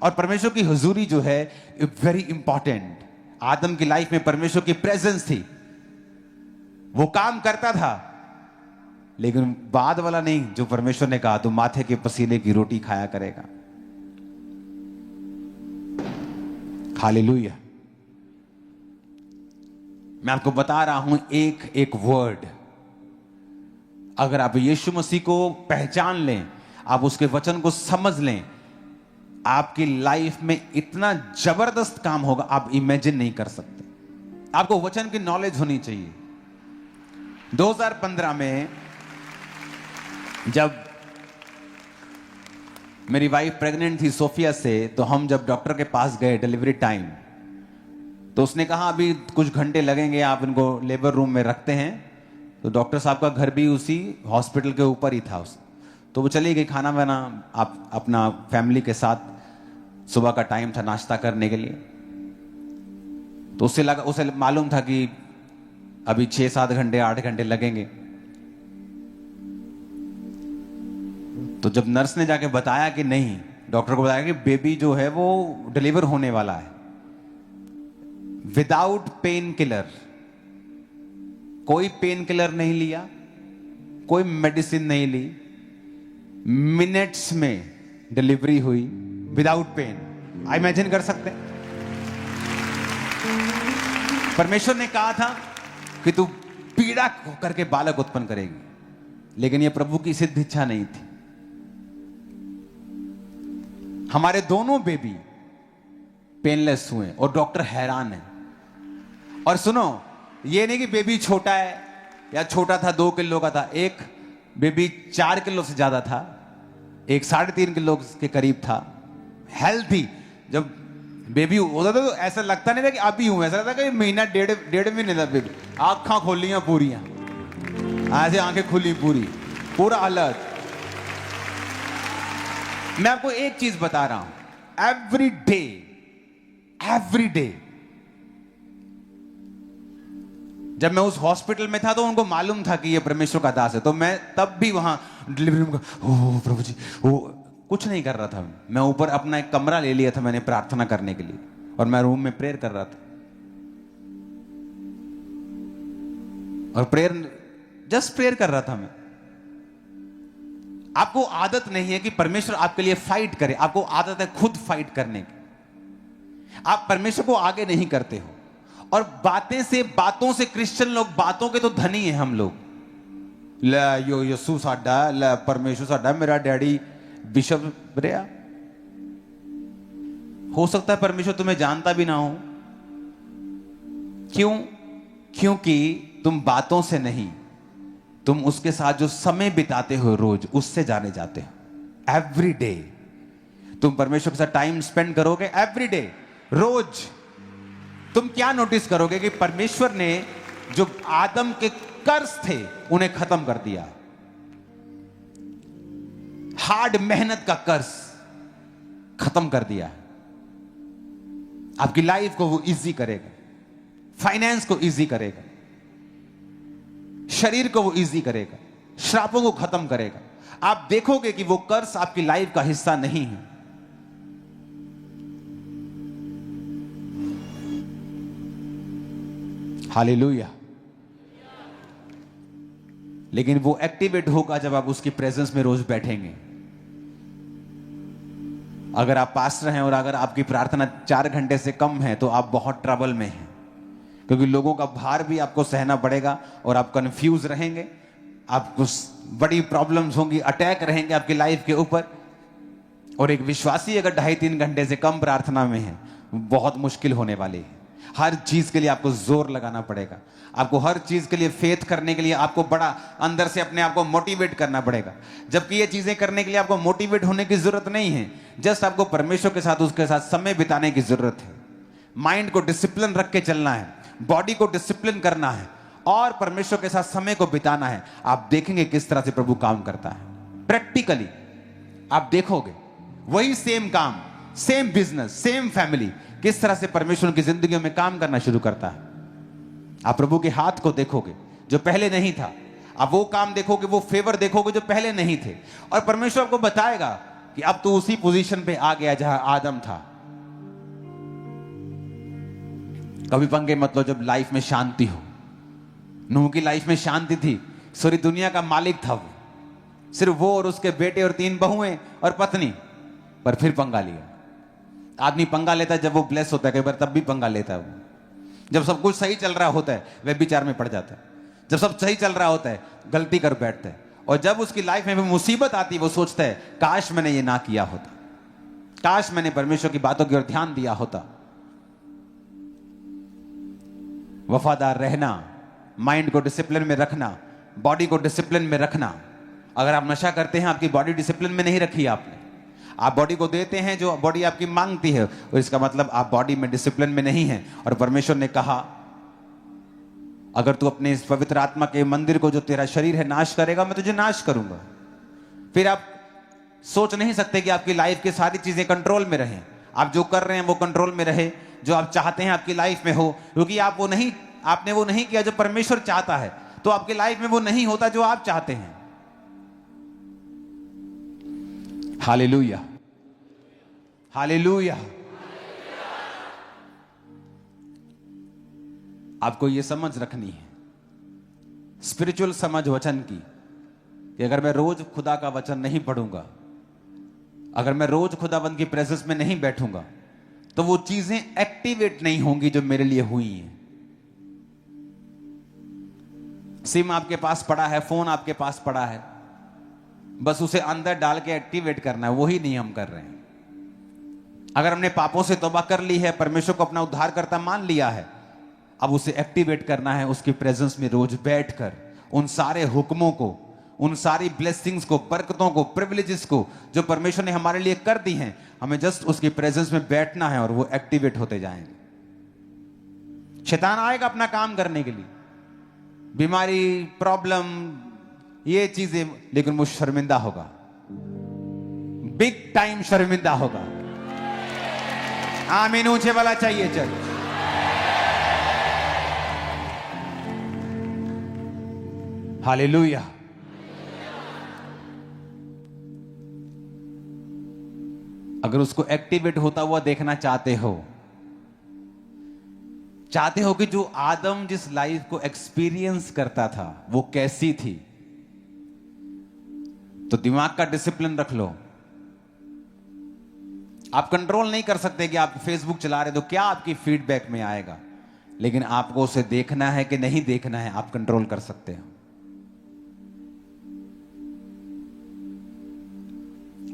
और परमेश्वर की हुजूरी जो है वेरी इंपॉर्टेंट। आदम की लाइफ में परमेश्वर की प्रेजेंस थी, वो काम करता था, लेकिन बाद वाला नहीं जो परमेश्वर ने कहा तो माथे के पसीने की रोटी खाया करेगा। हालेलुया। मैं आपको बता रहा हूं एक एक वर्ड, अगर आप यीशु मसीह को पहचान लें, आप उसके वचन को समझ लें, आपकी लाइफ में इतना जबरदस्त काम होगा आप इमेजिन नहीं कर सकते। आपको वचन की नॉलेज होनी चाहिए। 2015 में जब मेरी वाइफ प्रेग्नेंट थी सोफिया से, तो हम जब डॉक्टर के पास गए डिलीवरी टाइम, तो उसने कहा अभी कुछ घंटे लगेंगे, आप इनको लेबर रूम में रखते हैं। तो डॉक्टर साहब का घर भी उसी हॉस्पिटल के ऊपर ही था। तो वो चली गई खाना वाना आप अपना फैमिली के साथ, सुबह का टाइम था नाश्ता करने के लिए। तो उसे मालूम था कि अभी 6-7 घंटे 8 घंटे लगेंगे। तो जब नर्स ने जाके बताया कि नहीं, डॉक्टर को बताया कि बेबी जो है वो डिलीवर होने वाला है विदाउट पेन किलर, कोई पेन किलर नहीं लिया, कोई मेडिसिन नहीं ली, मिनट्स में डिलीवरी हुई विदाउट पेन। आप इमेजिन कर सकते हैं? परमेश्वर ने कहा था कि तू पीड़ा करके बालक उत्पन्न करेगी, लेकिन यह प्रभु की सिद्ध इच्छा नहीं थी। हमारे दोनों बेबी पेनलेस हुए और डॉक्टर हैरान है। और सुनो, ये नहीं कि बेबी छोटा है या छोटा था 2 किलो का था, एक बेबी 4 किलो से ज्यादा था, एक 3.5 किलो के करीब था, हेल्थी। जब बेबी होता था तो ऐसा लगता नहीं था कि अभी हूं, ऐसा लगता कि महीना डेढ़ महीने था बेबी। आंखें खोलियां पूरियां, ऐसे आंखें खुली पूरा अलर्ट। मैं आपको एक चीज बता रहा हूं, एवरी डे जब मैं उस हॉस्पिटल में था तो उनको मालूम था कि ये परमेश्वर का दास है, तो मैं तब भी वहां डिलीवरी रूम ओ प्रभु जी, ओ कुछ नहीं कर रहा था। मैं ऊपर अपना एक कमरा ले लिया था मैंने प्रार्थना करने के लिए, और मैं रूम में प्रेयर कर रहा था। और जस्ट प्रेयर कर रहा था मैं। आपको आदत नहीं है कि परमेश्वर आपके लिए फाइट करे, आपको आदत है खुद फाइट करने की। आप परमेश्वर को आगे नहीं करते हो। और बातों से क्रिश्चियन लोग, बातों के तो धनी हैं हम लोग। यो यसू साडा, परमेश्वर साडा, मेरा डैडी बिशप रहा। हो सकता है परमेश्वर तुम्हें जानता भी ना हो। क्यों? क्योंकि तुम बातों से नहीं, तुम उसके साथ जो समय बिताते हो रोज, उससे जाने जाते हो। एवरी डे तुम परमेश्वर के साथ टाइम स्पेंड करोगे, एवरी डे, रोज। तुम क्या नोटिस करोगे कि परमेश्वर ने जो आदम के कर्ज थे उन्हें खत्म कर दिया। हार्ड मेहनत का कर्ज खत्म कर दिया। आपकी लाइफ को वो इजी करेगा, फाइनेंस को इजी करेगा, शरीर को वो इजी करेगा, श्रापों को खत्म करेगा। आप देखोगे कि वो कर्ज आपकी लाइफ का हिस्सा नहीं है। हालेलुया। लेकिन वो एक्टिवेट होगा जब आप उसकी प्रेजेंस में रोज बैठेंगे। अगर आप पास्टर हैं और अगर आपकी प्रार्थना 4 घंटे से कम है तो आप बहुत ट्रबल में हैं, क्योंकि लोगों का भार भी आपको सहना पड़ेगा और आप कंफ्यूज रहेंगे, आपको बड़ी प्रॉब्लम्स होंगी, अटैक रहेंगे आपकी लाइफ के ऊपर। और एक विश्वासी अगर 2.5-3 घंटे से कम प्रार्थना में है, बहुत मुश्किल होने वाली है। हर चीज के लिए आपको जोर लगाना पड़ेगा, आपको हर चीज के लिए फेथ करने के लिए आपको बड़ा अंदर से अपने आप को मोटिवेट करना पड़ेगा। जबकि ये चीजें करने के लिए आपको मोटिवेट होने की जरूरत नहीं है, जस्ट आपको परमेश्वर के साथ, उसके साथ समय बिताने की जरूरत है। माइंड को डिसिप्लिन रख के चलना है, बॉडी को डिसिप्लिन करना है और परमेश्वर के साथ समय को बिताना है। आप देखेंगे किस तरह से प्रभु काम करता है। प्रैक्टिकली आप देखोगे वही सेम काम, सेम बिजनेस, सेम फैमिली किस तरह से परमेश्वर की जिंदगी में काम करना शुरू करता है। आप प्रभु के हाथ को देखोगे जो पहले नहीं था, आप वो काम देखोगे, वो फेवर देखोगे जो पहले नहीं थे। और परमेश्वर आपको बताएगा कि अब तो उसी पोजीशन पे आ गया जहां आदम था। कभी पंगे मत लो जब लाइफ में शांति हो। नूह की लाइफ में शांति थी, सारी दुनिया का मालिक था वो, सिर्फ वो और उसके बेटे और 3 बहुएं और पत्नी, पर फिर पंगा लिया। आदमी पंगा लेता है जब वो ब्लेस होता है, कई बार तब भी पंगा लेता है वो। जब सब कुछ सही चल रहा होता है वह विचार में पड़ जाता है, जब सब सही चल रहा होता है गलती कर बैठता है, और जब उसकी लाइफ में भी मुसीबत आती है वो सोचता है काश मैंने ये ना किया होता, काश मैंने परमेश्वर की बातों की ओर ध्यान दिया होता। वफादार रहना, माइंड को डिसिप्लिन में रखना, बॉडी को डिसिप्लिन में रखना। अगर आप नशा करते हैं, आपकी बॉडी डिसिप्लिन में नहीं रखी आपने, आप बॉडी को देते हैं जो बॉडी आपकी मांगती है, और इसका मतलब आप बॉडी में डिसिप्लिन में नहीं हैं। और परमेश्वर ने कहा अगर तू अपने इस पवित्र आत्मा के मंदिर को, जो तेरा शरीर है, नाश करेगा, मैं तुझे नाश करूंगा। फिर आप सोच नहीं सकते कि आपकी लाइफ की सारी चीजें कंट्रोल में रहें, आप जो कर रहे हैं वो कंट्रोल में रहे, जो आप चाहते हैं आपकी लाइफ में हो, क्योंकि आपने वो नहीं किया जो परमेश्वर चाहता है, तो आपकी लाइफ में वो नहीं होता जो आप चाहते हैं। Hallelujah, hallelujah. आपको ये समझ रखनी है, स्पिरिचुअल समझ वचन की, कि अगर मैं रोज खुदा का वचन नहीं पढ़ूंगा, अगर मैं रोज खुदाबंद की प्रेजेंस में नहीं बैठूंगा, तो वो चीजें एक्टिवेट नहीं होंगी जो मेरे लिए हुई हैं। सिम आपके पास पड़ा है, फोन आपके पास पड़ा है, बस उसे अंदर डाल के एक्टिवेट करना है, वही नहीं हम कर रहे हैं। अगर हमने पापों से तौबा कर ली है, परमेश्वर को अपना उद्धारकर्ता मान लिया है, अब उसे एक्टिवेट करना है उसकी प्रेजेंस में रोज बैठकर, उन सारे हुक्मों को, उन सारी ब्लेसिंग्स को, बरकतों को, प्रिविलेजेस को जो परमेश्वर ने हमारे लिए कर दी हैं, हमें जस्ट उसकी प्रेजेंस में बैठना है और वो एक्टिवेट होते जाएंगे। शैतान आएगा अपना काम करने के लिए, बीमारी, प्रॉब्लम, ये चीजें, लेकिन वो शर्मिंदा होगा, बिग टाइम शर्मिंदा होगा। आमीन ऊंचे वाला चाहिए चल। हालेलुया। अगर उसको एक्टिवेट होता हुआ देखना चाहते हो कि जो आदम जिस लाइफ को एक्सपीरियंस करता था वो कैसी थी, तो दिमाग का डिसिप्लिन रख लो। आप कंट्रोल नहीं कर सकते कि आप फेसबुक चला रहे तो क्या आपकी फीडबैक में आएगा, लेकिन आपको उसे देखना है कि नहीं देखना है, आप कंट्रोल कर सकते हो।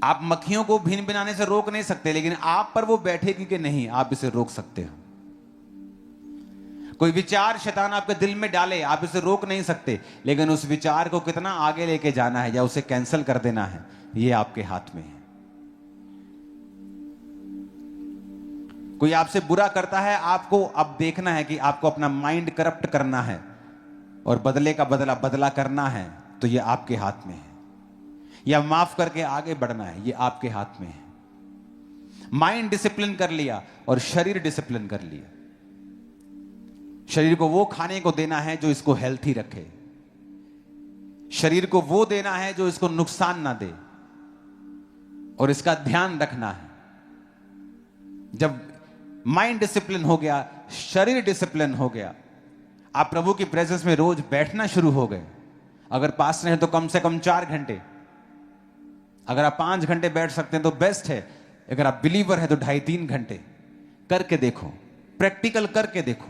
आप मक्खियों को भिन भिनाने से रोक नहीं सकते, लेकिन आप पर वो बैठेगी कि नहीं, आप इसे रोक सकते हो। कोई विचार शैतान आपके दिल में डाले, आप इसे रोक नहीं सकते, लेकिन उस विचार को कितना आगे लेके जाना है या उसे कैंसिल कर देना है, ये आपके हाथ में है। कोई आपसे बुरा करता है, आपको अब देखना है कि आपको अपना माइंड करप्ट करना है और बदले का बदला बदला करना है, तो ये आपके हाथ में है। या माफ करके आगे बढ़ना है, ये आपके हाथ में है। माइंड डिसिप्लिन कर लिया और शरीर डिसिप्लिन कर लिया। शरीर को वो खाने को देना है जो इसको हेल्थी रखे, शरीर को वो देना है जो इसको नुकसान ना दे, और इसका ध्यान रखना है। जब माइंड डिसिप्लिन हो गया, शरीर डिसिप्लिन हो गया, आप प्रभु की प्रेजेंस में रोज बैठना शुरू हो गए। अगर पास में है तो कम से कम 4 घंटे, अगर आप 5 घंटे बैठ सकते हैं तो बेस्ट है, अगर आप बिलीवर है तो 2.5-3 घंटे करके देखो, प्रैक्टिकल करके देखो,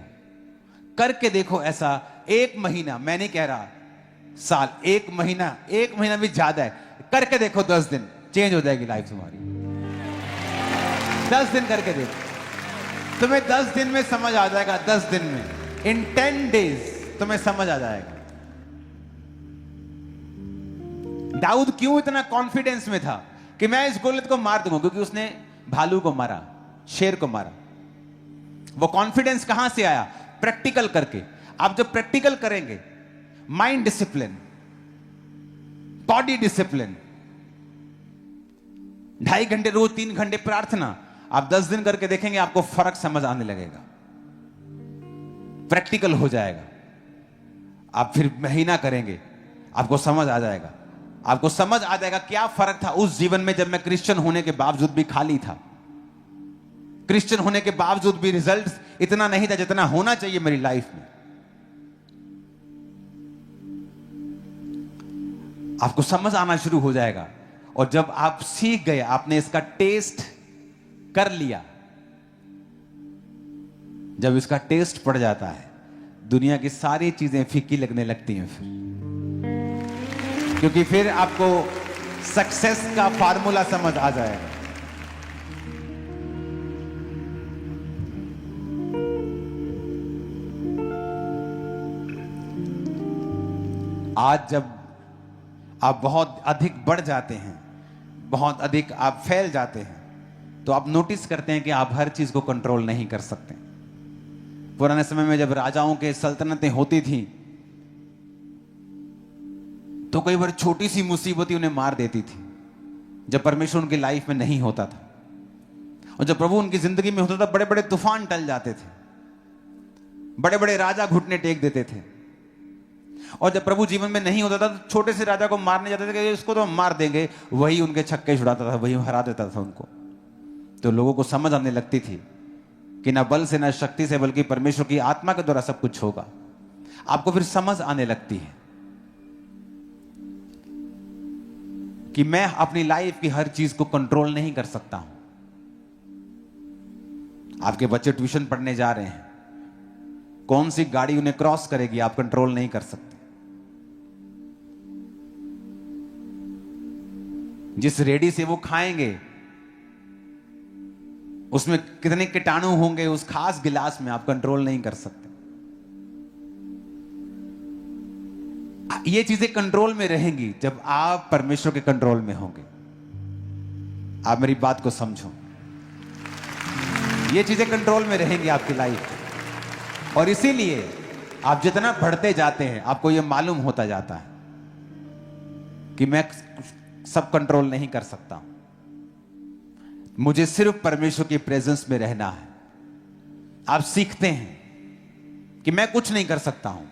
करके देखो। ऐसा 1 महीना, मैं नहीं कह रहा साल, 1 महीना भी ज्यादा है, करके देखो। 10 दिन चेंज हो जाएगी लाइफ तुम्हारी। 10 दिन करके देखो, तुम्हें 10 दिन में समझ आ जाएगा। 10 दिन में, इन 10 डेज तुम्हें समझ आ जाएगा। दाऊद क्यों इतना कॉन्फिडेंस में था कि मैं इस गोलियत को मार दूंगा? क्योंकि उसने भालू को मारा, शेर को मारा। वो कॉन्फिडेंस कहां से आया? प्रैक्टिकल करके। आप जब प्रैक्टिकल करेंगे, माइंड डिसिप्लिन, बॉडी डिसिप्लिन, 2.5 घंटे रोज, 3 घंटे प्रार्थना, आप 10 दिन करके देखेंगे, आपको फर्क समझ आने लगेगा, प्रैक्टिकल हो जाएगा। आप फिर महीना करेंगे, आपको समझ आ जाएगा। आपको समझ आ जाएगा क्या फर्क था उस जीवन में जब मैं क्रिश्चियन होने के बावजूद भी खाली था, क्रिश्चियन होने के बावजूद भी रिजल्ट इतना नहीं था जितना होना चाहिए मेरी लाइफ में। आपको समझ आना शुरू हो जाएगा। और जब आप सीख गए, आपने इसका टेस्ट कर लिया, जब इसका टेस्ट पड़ जाता है, दुनिया की सारी चीजें फीकी लगने लगती हैं फिर, क्योंकि फिर आपको सक्सेस का फार्मूला समझ आ जाएगा। आज जब आप बहुत अधिक बढ़ जाते हैं, बहुत अधिक आप फैल जाते हैं, तो आप नोटिस करते हैं कि आप हर चीज को कंट्रोल नहीं कर सकते। पुराने समय में जब राजाओं के सल्तनतें होती थी, तो कई बार छोटी सी मुसीबत ही उन्हें मार देती थी, जब परमेश्वर उनकी लाइफ में नहीं होता था। और जब प्रभु उनकी जिंदगी में होता था, बड़े बड़े तूफान टल जाते थे, बड़े बड़े राजा घुटने टेक देते थे। और जब प्रभु जीवन में नहीं होता था, तो छोटे से राजा को मारने जाते थे कि इसको तो हम मार देंगे, वही उनके छक्के छुड़ाता था, वही हरा देता था उनको। तो लोगों को समझ आने लगती थी कि ना बल से ना शक्ति से, बल्कि परमेश्वर की आत्मा के द्वारा सब कुछ होगा। आपको फिर समझ आने लगती है कि मैं अपनी लाइफ की हर चीज को कंट्रोल नहीं कर सकता हूं। आपके बच्चे ट्यूशन पढ़ने जा रहे हैं, कौन सी गाड़ी उन्हें क्रॉस करेगी आप कंट्रोल नहीं कर सकते। जिस रेडी से वो खाएंगे, उसमें कितने कीटाणु होंगे उस खास गिलास में, आप कंट्रोल नहीं कर सकते। ये चीजें कंट्रोल में रहेंगी जब आप परमेश्वर के कंट्रोल में होंगे। आप मेरी बात को समझो, ये चीजें कंट्रोल में रहेंगी आपकी लाइफ में। और इसीलिए आप जितना बढ़ते जाते हैं, आपको यह मालूम होता जाता है कि मैं सब कंट्रोल नहीं कर सकता, मुझे सिर्फ परमेश्वर की प्रेजेंस में रहना है। आप सीखते हैं कि मैं कुछ नहीं कर सकता हूं,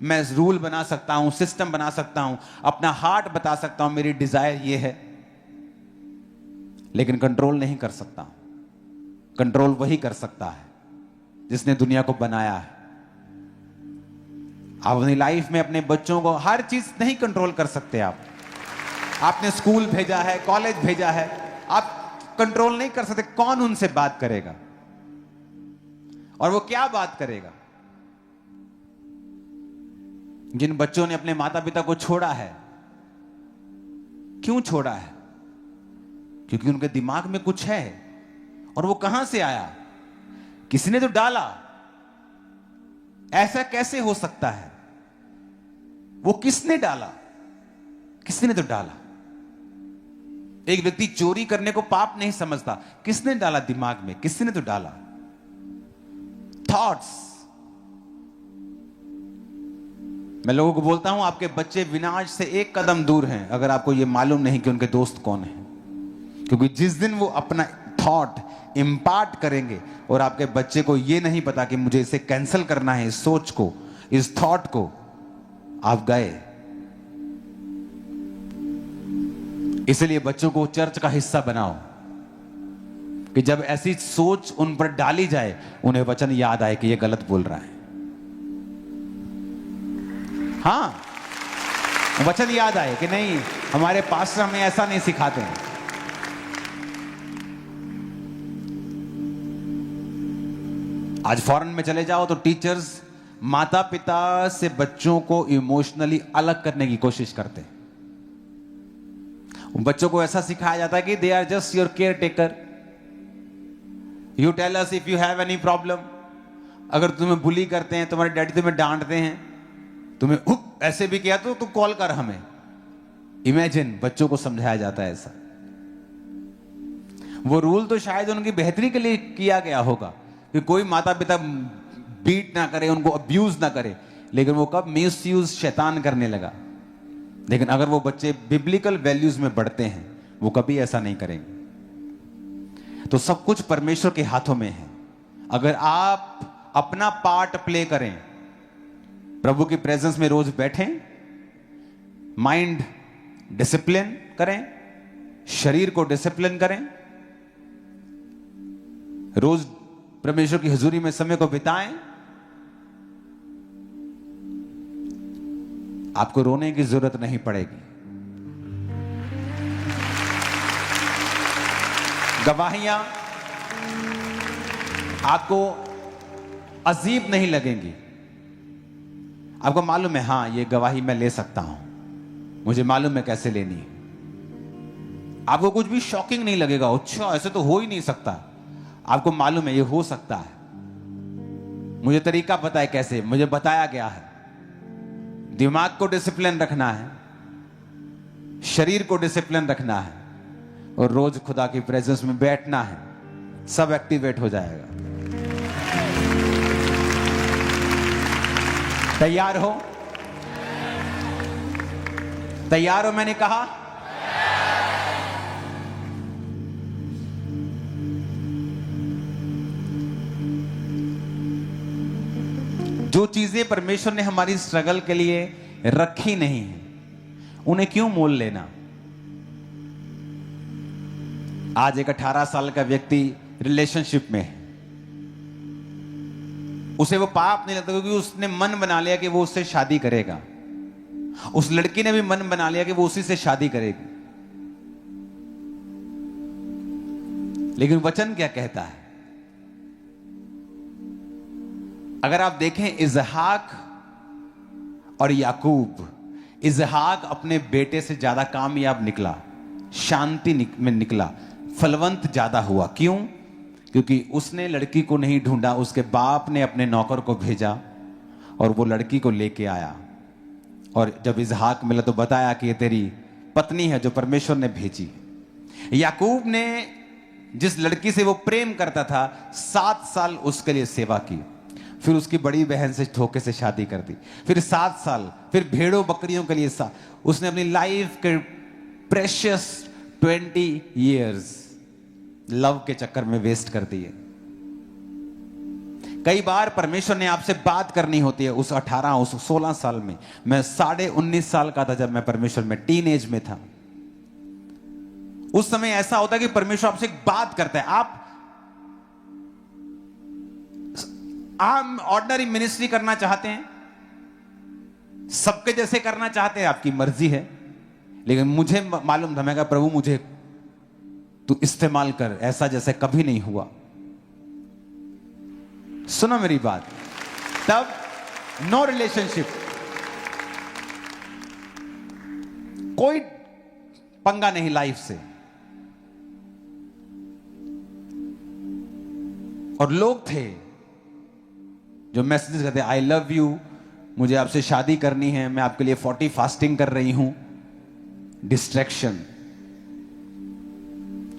मैं रूल बना सकता हूं, सिस्टम बना सकता हूं, अपना हार्ट बता सकता हूं, मेरी डिजायर ये है, लेकिन कंट्रोल नहीं कर सकता हूं। कंट्रोल वही कर सकता है जिसने दुनिया को बनाया है। आप अपनी लाइफ में अपने बच्चों को हर चीज नहीं कंट्रोल कर सकते। आपने स्कूल भेजा है, कॉलेज भेजा है, आप कंट्रोल नहीं कर सकते कौन उनसे बात करेगा और वो क्या बात करेगा। जिन बच्चों ने अपने माता पिता को छोड़ा है, क्यों छोड़ा है? क्योंकि उनके दिमाग में कुछ है, और वो कहां से आया? किसी ने तो डाला। ऐसा कैसे हो सकता है? वो किसने डाला? किसने तो डाला। एक व्यक्ति चोरी करने को पाप नहीं समझता, किसने डाला दिमाग में? किसने तो डाला। थॉट्स। मैं लोगों को बोलता हूं, आपके बच्चे विनाश से एक कदम दूर हैं अगर आपको यह मालूम नहीं कि उनके दोस्त कौन हैं। क्योंकि जिस दिन वो अपना थॉट इंपार्ट करेंगे और आपके बच्चे को यह नहीं पता कि मुझे इसे कैंसिल करना है, इस सोच को, इस थॉट को, आप गए। इसलिए बच्चों को चर्च का हिस्सा बनाओ कि जब ऐसी सोच उन पर डाली जाए उन्हें वचन याद आए कि यह गलत बोल रहा है। हां, वचन याद आए कि नहीं, हमारे पास्टर हमें ऐसा नहीं सिखाते हैं। आज फॉरेन में चले जाओ तो टीचर्स माता पिता से बच्चों को इमोशनली अलग करने की कोशिश करते हैं। बच्चों को ऐसा सिखाया जाता है कि they are just your caretaker, you tell us if you have any problem. अगर तुम्हें बुली करते हैं, तुम्हारे डैडी तुम्हें डांटते हैं, तुम्हें ऐसे भी किया तो तू कॉल कर हमें। इमेजिन, बच्चों को समझाया जाता है ऐसा। वो रूल तो शायद उनकी बेहतरी के लिए किया गया होगा कि कोई माता पिता बीट ना करे, उनको अब्यूज ना करे, लेकिन वो कब मिस यूज शैतान करने लगा। लेकिन अगर वो बच्चे बिब्लिकल वैल्यूज में बढ़ते हैं, वो कभी ऐसा नहीं करेंगे। तो सब कुछ परमेश्वर के हाथों में है। अगर आप अपना पार्ट प्ले करें, प्रभु की प्रेजेंस में रोज बैठें, माइंड डिसिप्लिन करें, शरीर को डिसिप्लिन करें, रोज परमेश्वर की हुजूरी में समय को बिताएं, आपको रोने की जरूरत नहीं पड़ेगी। गवाहियां आपको अजीब नहीं लगेंगी। आपको मालूम है, हां ये गवाही मैं ले सकता हूं, मुझे मालूम है कैसे लेनी है। आपको कुछ भी शॉकिंग नहीं लगेगा, अच्छा ऐसे तो हो ही नहीं सकता। आपको मालूम है ये हो सकता है, मुझे तरीका पता है कैसे, मुझे बताया गया है। दिमाग को डिसिप्लिन रखना है, शरीर को डिसिप्लिन रखना है और रोज खुदा की प्रेजेंस में बैठना है, सब एक्टिवेट हो जाएगा। तैयार हो? तैयार हो? मैंने कहा जो चीजें परमेश्वर ने हमारी स्ट्रगल के लिए रखी नहीं है, उन्हें क्यों मोल लेना। आज एक 18 साल का व्यक्ति रिलेशनशिप में है, उसे वो पाप नहीं लगता क्योंकि उसने मन बना लिया कि वो उससे शादी करेगा। उस लड़की ने भी मन बना लिया कि वो उसी से शादी करेगी। लेकिन वचन क्या कहता है? अगर आप देखें इजहाक और याकूब, इजहाक अपने बेटे से ज्यादा कामयाब निकला, शांति में निकला, फलवंत ज्यादा हुआ। क्यों? क्योंकि उसने लड़की को नहीं ढूंढा, उसके बाप ने अपने नौकर को भेजा और वो लड़की को लेके आया। और जब इजहाक मिला तो बताया कि ये तेरी पत्नी है जो परमेश्वर ने भेजी। याकूब ने जिस लड़की से वो प्रेम करता था, 7 साल उसके लिए सेवा की, फिर उसकी बड़ी बहन से धोखे से शादी कर दी, फिर 7 साल, फिर भेड़ों बकरियों के लिए उसने अपनी लाइफ के प्रेशियस 20 years लव के चक्कर में वेस्ट कर दिए। कई बार परमेश्वर ने आपसे बात करनी होती है। उस 16 साल में, मैं 19.5 साल का था जब मैं परमेश्वर में टीन एज में था। उस समय ऐसा होता है कि परमेश्वर आपसे एक बात करता है। आप ऑर्डिनरी मिनिस्ट्री करना चाहते हैं, सबके जैसे करना चाहते हैं, आपकी मर्जी है। लेकिन मुझे मालूम था, मैं कहा प्रभु मुझे तू इस्तेमाल कर, ऐसा जैसे कभी नहीं हुआ। सुनो मेरी बात, तब नो रिलेशनशिप, कोई पंगा नहीं लाइफ से। और लोग थे जो मैसेजेस करते हैं आई लव यू, मुझे आपसे शादी करनी है, मैं आपके लिए 40 फास्टिंग कर रही हूं, डिस्ट्रैक्शन,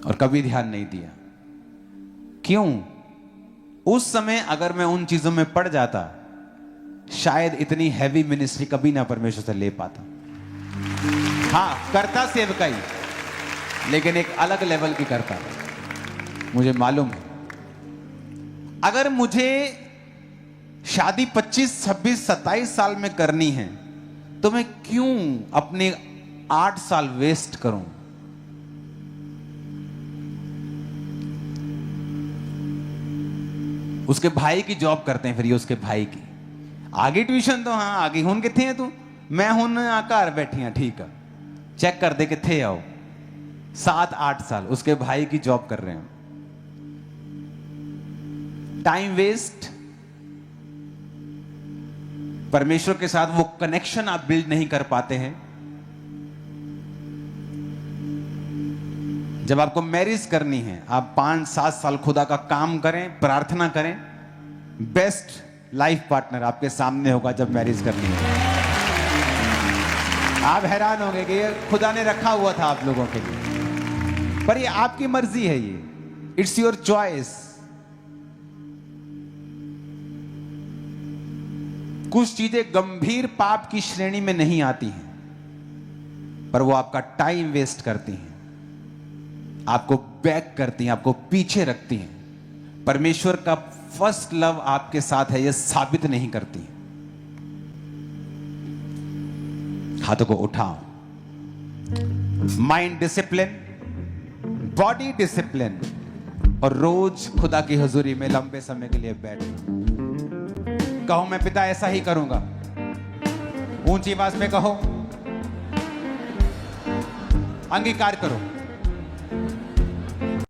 और कभी ध्यान नहीं दिया। क्यों? उस समय अगर मैं उन चीजों में पड़ जाता, शायद इतनी हैवी मिनिस्ट्री कभी ना परमेश्वर से ले पाता। हाँ, करता सेवकाई, लेकिन एक अलग लेवल की करता, मुझे मालूम है। अगर मुझे शादी 25, 26, 27 साल में करनी है, तो मैं क्यों अपने 8 साल वेस्ट करूं? उसके भाई की जॉब करते हैं, फिर ये उसके भाई की आगे ट्यूशन, तो हाँ आगे हुन किथे है तू, मैं हुन घर बैठी हाँ, ठीक है, चेक कर दे किथे आओ। 7-8 साल उसके भाई की जॉब कर रहे हैं, टाइम वेस्ट। परमेश्वर के साथ वो कनेक्शन आप बिल्ड नहीं कर पाते हैं। जब आपको मैरिज करनी है, आप 5-7 साल खुदा का काम करें, प्रार्थना करें, बेस्ट लाइफ पार्टनर आपके सामने होगा जब मैरिज करनी है। आप हैरान होंगे कि ये खुदा ने रखा हुआ था आप लोगों के लिए, पर ये आपकी मर्जी है, ये इट्स योर चॉइस। कुछ चीजें गंभीर पाप की श्रेणी में नहीं आती हैं, पर वो आपका टाइम वेस्ट करती हैं, आपको बैक करती हैं, आपको पीछे रखती हैं। परमेश्वर का फर्स्ट लव आपके साथ है, यह साबित नहीं करती। हाथों को उठाओ। माइंड डिसिप्लिन, बॉडी डिसिप्लिन, और रोज खुदा की हुजूरी में लंबे समय के लिए बैठना। कहो मैं पिता ऐसा ही करूंगा, ऊंची आवाज में कहो, अंगीकार करो।